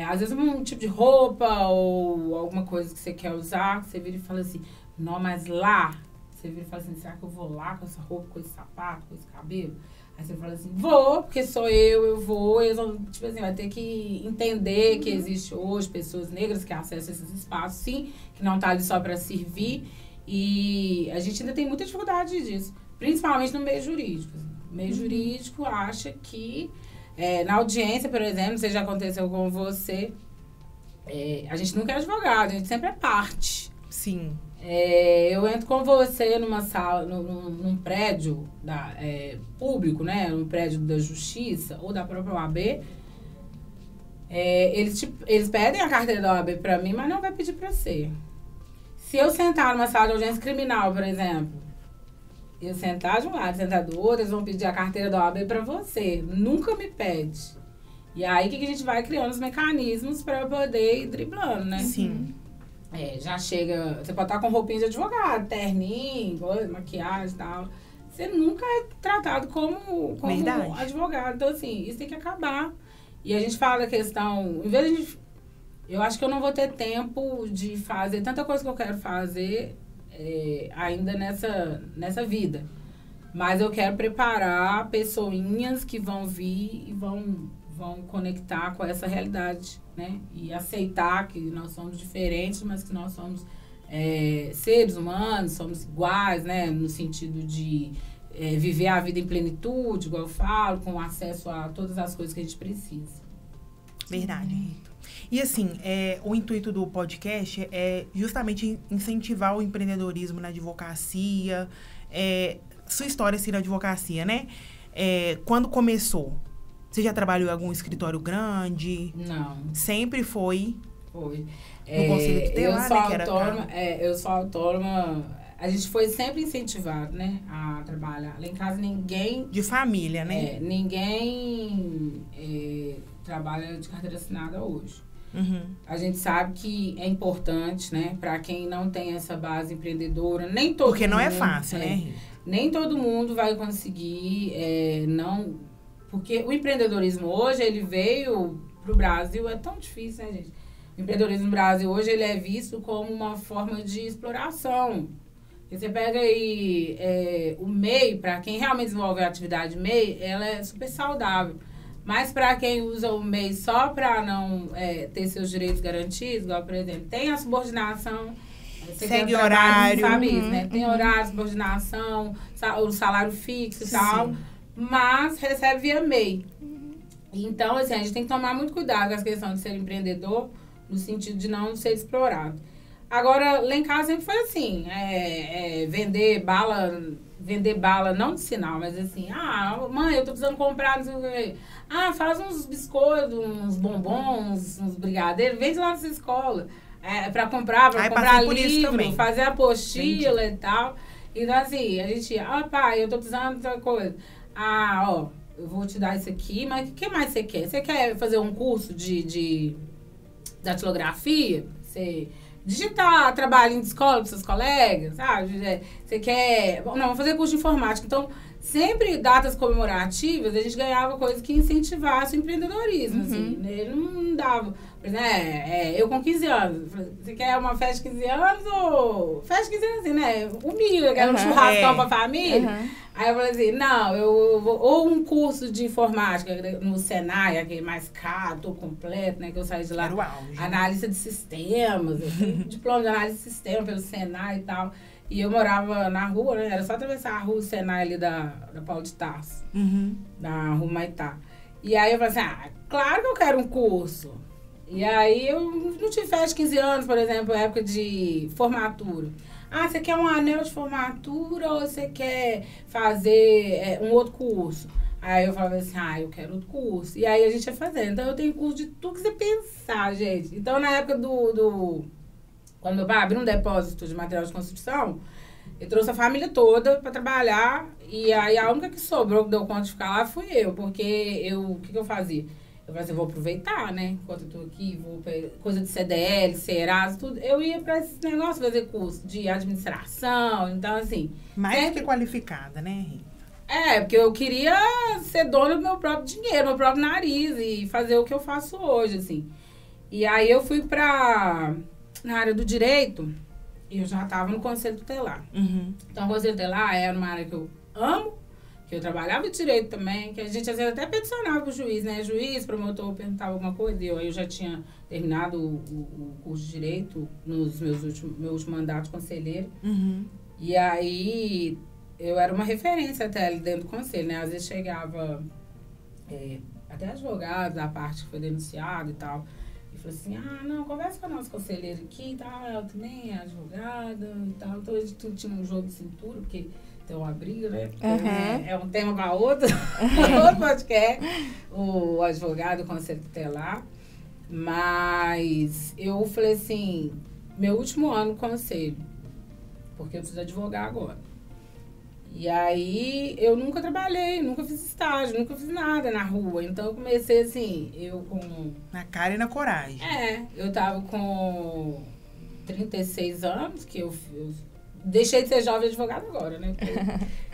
às vezes um tipo de roupa ou alguma coisa que você quer usar, você vira e fala assim, não, mas lá, você vira e fala assim, será que eu vou lá com essa roupa, com esse sapato, com esse cabelo? Aí você fala assim, vou, porque sou eu vou. E eles vão, tipo assim, vai ter que entender que existe hoje pessoas negras que acessam esses espaços, sim, que não tá ali só para servir. E a gente ainda tem muita dificuldade disso, principalmente no meio jurídico. O meio jurídico acha que, na audiência, por exemplo, se já aconteceu com você, a gente nunca é advogado, a gente sempre é parte. Sim. Eu entro com você numa sala, num prédio público, né? Num prédio da Justiça ou da própria OAB. Eles pedem a carteira da OAB pra mim, mas não vai pedir pra você. Se eu sentar numa sala de audiência criminal, por exemplo, eu sentar de um lado, sentar do outro, eles vão pedir a carteira da OAB pra você. Nunca me pede. E aí, que a gente vai criando os mecanismos pra poder ir driblando, né? Sim. Já chega... Você pode estar com roupinha de advogado, terninho, maquiagem e tal. Você nunca é tratado como advogado. Então, assim, isso tem que acabar. E a gente fala da questão... Em vez de... Eu acho que eu não vou ter tempo de fazer tanta coisa que eu quero fazer ainda nessa vida. Mas eu quero preparar pessoinhas que vão vir e vão conectar com essa realidade, né? E aceitar que nós somos diferentes, mas que nós somos seres humanos, somos iguais, né? No sentido de viver a vida em plenitude, igual eu falo, com acesso a todas as coisas que a gente precisa. Verdade, Rita. E assim, o intuito do podcast é justamente incentivar o empreendedorismo na advocacia, sua história assim na advocacia, né? Quando começou? Você já trabalhou em algum escritório grande? Não. Sempre foi? Foi. No Conselho Tutelar, né? Que era autônoma, eu sou autônoma. A gente foi sempre incentivado, né? A trabalhar. Lá em casa ninguém... De família, né? Ninguém trabalha de carteira assinada hoje. Uhum. A gente sabe que é importante, né? Para quem não tem essa base empreendedora, nem todo Porque mundo... não é fácil, né? Nem todo mundo vai conseguir, Porque o empreendedorismo hoje, ele veio pro Brasil, é tão difícil, né, gente? O empreendedorismo no Brasil hoje, ele é visto como uma forma de exploração. Porque você pega aí o MEI, para quem realmente desenvolve a atividade MEI, ela é super saudável. Mas para quem usa o MEI só para não ter seus direitos garantidos, igual, por exemplo, tem a subordinação... Segue horário. Sabe isso, né? Tem horário, subordinação, o salário fixo e tal, mas recebe via MEI. Então, assim, a gente tem que tomar muito cuidado com essa questão de ser empreendedor, no sentido de não ser explorado. Agora, lá em casa sempre foi assim, vender bala, não de sinal, mas assim, mãe, eu tô precisando comprar, não sei o que. Faz uns biscoitos, uns bombons, uns brigadeiros, vende lá nessa escola. Pra comprar livro, fazer apostila e tal. Então, assim, a gente... pai, eu tô precisando de outra coisa. Eu vou te dar isso aqui, mas o que mais você quer? Você quer fazer um curso de datilografia? Você digitar trabalho de escola para seus colegas, sabe? Você quer... Não, vamos fazer curso de informática. Então, sempre datas comemorativas, a gente ganhava coisas que incentivassem o empreendedorismo, assim. Ele não dava... Por exemplo, eu com 15 anos, você quer uma festa de 15 anos ou... Festa de 15 anos, assim, né? Humilde, quer um churrascão pra família. Aí eu falei assim, não, eu vou... Ou um curso de informática no Senai, aquele mais caro, todo completo, né? Que eu saí de lá. Analista de sistemas, diploma de análise de sistema pelo Senai e tal. E eu morava na rua, né? Era só atravessar a rua Senai ali da Paulo de Tarso. Na rua Maitá. E aí eu falei assim, claro que eu quero um curso. E aí eu não tive festa de 15 anos, por exemplo, época de formatura. Você quer um anel de formatura ou você quer fazer um outro curso? Aí eu falava assim, eu quero outro curso. E aí a gente ia fazendo. Então eu tenho curso de tudo que você pensar, gente. Então na época quando meu pai abriu um depósito de material de construção, ele trouxe a família toda para trabalhar. E aí a única que sobrou, que deu conta de ficar lá, fui eu. Porque o que eu fazia? Eu falei assim, vou aproveitar, né? Enquanto eu tô aqui, coisa de CDL, Serasa, tudo. Eu ia para esse negócio fazer curso de administração. Então, assim... Mais que qualificada, né, Rita? Porque eu queria ser dona do meu próprio dinheiro, meu próprio nariz e fazer o que eu faço hoje, assim. E aí eu fui na área do direito e eu já estava no Conselho Tutelar. Então, o Conselho Tutelar era uma área que eu amo, que eu trabalhava de direito também, que a gente às vezes até peticionava pro juiz, né? Juiz, promotor, perguntava alguma coisa, e eu já tinha terminado o curso de direito nos meu último mandato de conselheiro. E aí eu era uma referência até ali dentro do conselho, né? Às vezes chegava até advogado da parte que foi denunciado e tal. Ele falou assim, não, conversa com a nossa conselheira aqui, tá? Ela também é advogada e tal. Então, a gente tinha um jogo de cintura, porque tem uma briga, né? É um tema para outro, outro podcast, o advogado, o conselho tutelar. Mas eu falei assim, meu último ano no conselho, porque eu preciso advogar agora. E aí, eu nunca trabalhei, nunca fiz estágio, nunca fiz nada na rua. Então, eu comecei assim, na cara e na coragem. Eu tava com 36 anos, que eu deixei de ser jovem advogada agora, né?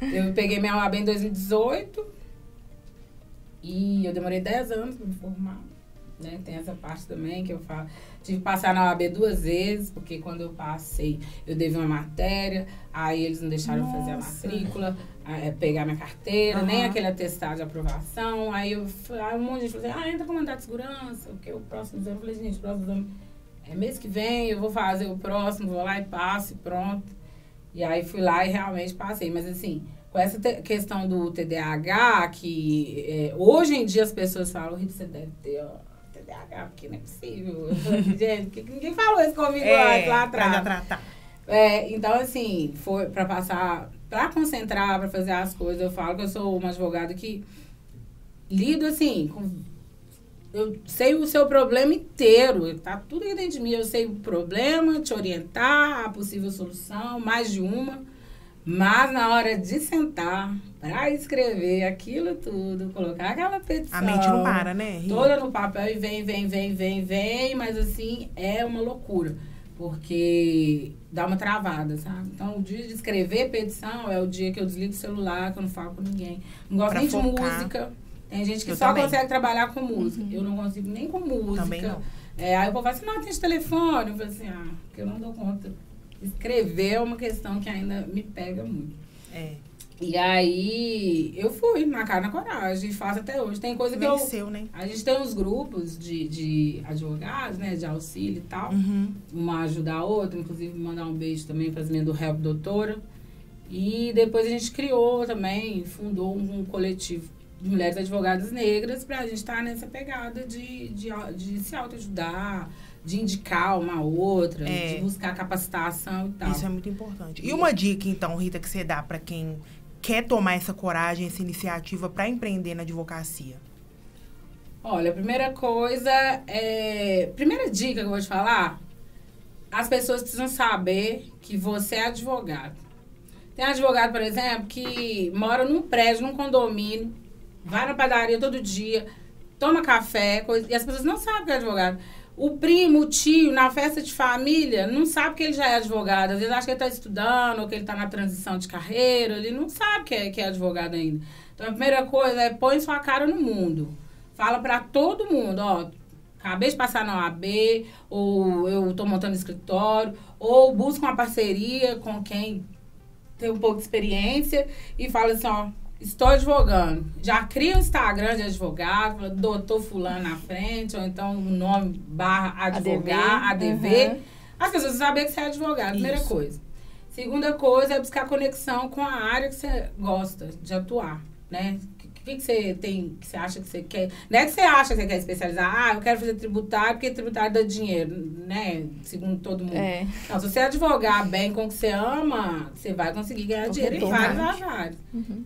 Eu peguei minha OAB em 2018 e eu demorei 10 anos para me formar. Né? Tem essa parte também que eu falo. Tive que passar na OAB 2 vezes, porque quando eu passei, eu devi uma matéria, aí eles não deixaram eu fazer a matrícula, pegar minha carteira, nem aquele atestado de aprovação. Aí um monte de gente falou assim, entra com mandato de segurança, porque o próximo exame. Eu falei, gente, o próximo exame é mês que vem, eu vou fazer o próximo, vou lá e passo e pronto. E aí fui lá e realmente passei. Mas assim, com essa questão do TDAH, que hoje em dia as pessoas falam, Rita, você deve ter TDAH, porque não é possível. Eu falei, gente, ninguém falou isso comigo lá atrás. Tratar. Então, assim, foi pra passar, pra concentrar, pra fazer as coisas. Eu falo que eu sou uma advogada que lido, assim, eu sei o seu problema inteiro, tá tudo aí dentro de mim. Eu sei o problema, te orientar, a possível solução, mais de uma. Mas na hora de sentar para escrever aquilo tudo, colocar aquela petição... A mente não para, né, Rita? Toda no papel e vem, mas assim, é uma loucura. Porque dá uma travada, sabe? Então, o dia de escrever petição é o dia que eu desligo o celular, que eu não falo com ninguém. Não gosto nem de música. Tem gente que só consegue trabalhar com música. Eu não consigo nem com música. Também não. Aí o povo fala assim, não, tem telefone. Eu falo assim, porque eu não dou conta. Escrever é uma questão que ainda me pega muito. E aí, eu fui na cara, na coragem, faço até hoje. Tem coisa que né? A gente tem uns grupos de advogados, né, de auxílio e tal. Uma ajuda a outra, inclusive mandar um beijo também para as minhas do Help Doutora. E depois a gente criou também, fundou um coletivo de mulheres advogadas negras pra gente estar nessa pegada de se autoajudar, de indicar uma outra, de buscar capacitação e tal. Isso é muito importante. E uma dica, então, Rita, que você dá para quem quer tomar essa coragem, essa iniciativa para empreender na advocacia? Olha, a primeira coisa primeira dica que eu vou te falar, as pessoas precisam saber que você é advogado. Tem advogado, por exemplo, que mora num prédio, num condomínio, vai na padaria todo dia, toma café, e as pessoas não sabem que é advogado. O primo, o tio, na festa de família, não sabe que ele já é advogado. Às vezes acha que ele está estudando, ou que ele está na transição de carreira. Ele não sabe que é advogado ainda. Então, a primeira coisa é põe sua cara no mundo. Fala para todo mundo, acabei de passar na OAB, ou eu estou montando escritório, ou busca uma parceria com quem tem um pouco de experiência e fala assim, estou advogando. Já cria um Instagram de advogado, doutor fulano na frente, ou então o nome /advogar, ADV. As pessoas sabem que você é advogado, primeira coisa. Segunda coisa é buscar conexão com a área que você gosta de atuar, né? O que você tem, que você acha que você quer? Não é que você acha que você quer especializar, eu quero fazer tributário, porque tributário dá dinheiro, né? Segundo todo mundo. Não, se você advogar bem com o que você ama, você vai conseguir ganhar dinheiro em várias áreas.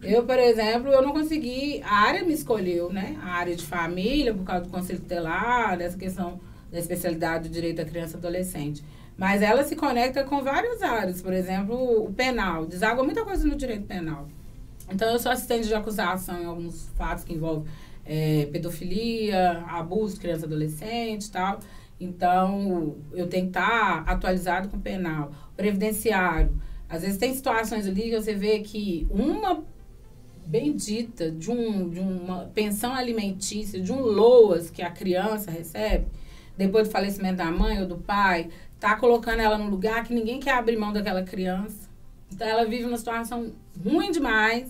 Eu, por exemplo, eu não consegui, a área me escolheu, né? A área de família, por causa do conselho tutelar, dessa questão da especialidade do direito da criança e adolescente. Mas ela se conecta com várias áreas, por exemplo, o penal, deságua muita coisa no direito penal. Então, eu sou assistente de acusação em alguns fatos que envolvem pedofilia, abuso de criança e adolescente e tal. Então, eu tenho que estar atualizado com o penal. Previdenciário. Às vezes, tem situações ali que você vê que uma bendita de uma pensão alimentícia, de um LOAS que a criança recebe, depois do falecimento da mãe ou do pai, tá colocando ela num lugar que ninguém quer abrir mão daquela criança. Então, ela vive uma situação ruim demais,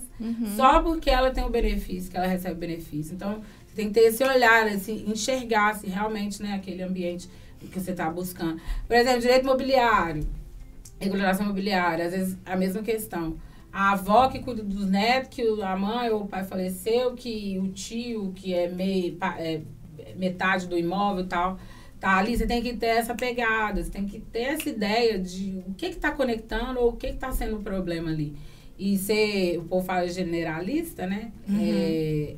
só porque ela tem o benefício, que ela recebe o benefício. Então, você tem que ter esse olhar, assim, enxergar se realmente, né, aquele ambiente que você está buscando. Por exemplo, direito imobiliário, regularização imobiliária, às vezes a mesma questão. A avó que cuida dos netos, que a mãe ou o pai faleceu, que o tio, que é metade do imóvel e tal. tá ali, você tem que ter essa pegada, você tem que ter essa ideia de o que tá conectando ou o que tá sendo o problema ali. E ser, o povo fala generalista, né?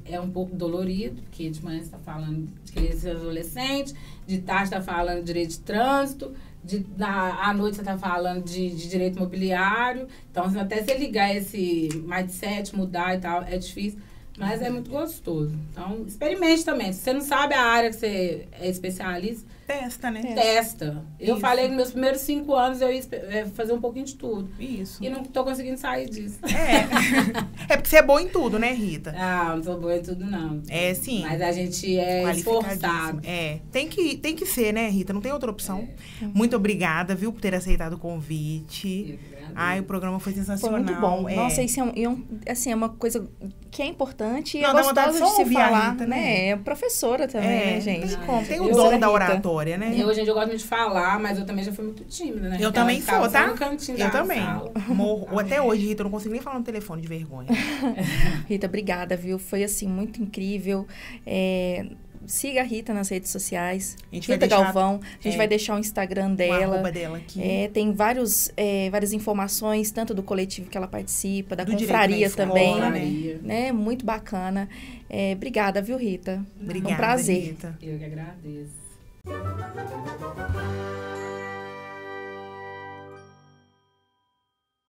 É um pouco dolorido, porque de manhã você tá falando de criança e adolescente, de tarde tá falando de direito de trânsito, à noite você tá falando de direito imobiliário. Então, até você ligar esse mindset, mudar e tal, é difícil. Mas é muito gostoso. Então, experimente também. Se você não sabe a área que você é especialista, testa, né? Testa. Eu Isso. falei que nos meus primeiros 5 anos eu ia fazer um pouquinho de tudo. Isso. E não tô conseguindo sair disso. É porque você é boa em tudo, né, Rita? Ah, não sou boa em tudo, não. É, sim. Mas a gente é esforçado. Tem que ser, né, Rita? Não tem outra opção. Muito obrigada, viu, por ter aceitado o convite. Ai, o programa foi sensacional. Foi muito bom. Nossa, isso é uma coisa que é importante e é Não, dá vontade gostoso de se ouvir a falar, Rita, né? É professora também, né, gente? Tem o dom da oratória, né? Hoje em dia eu gosto muito de falar, mas eu também já fui muito tímida, né? Eu também sou, tá? Eu também. Morro. Até hoje, Rita, eu não consigo nem falar no telefone de vergonha. Rita, obrigada, viu? Foi, assim, muito incrível. Siga a Rita nas redes sociais. Rita Galvão. A gente vai deixar o Instagram dela. O arroba dela aqui. Tem várias informações, tanto do coletivo que ela participa, da do confraria também. Né? Muito bacana. Obrigada, viu, Rita? Obrigada, um prazer. Rita. Eu que agradeço.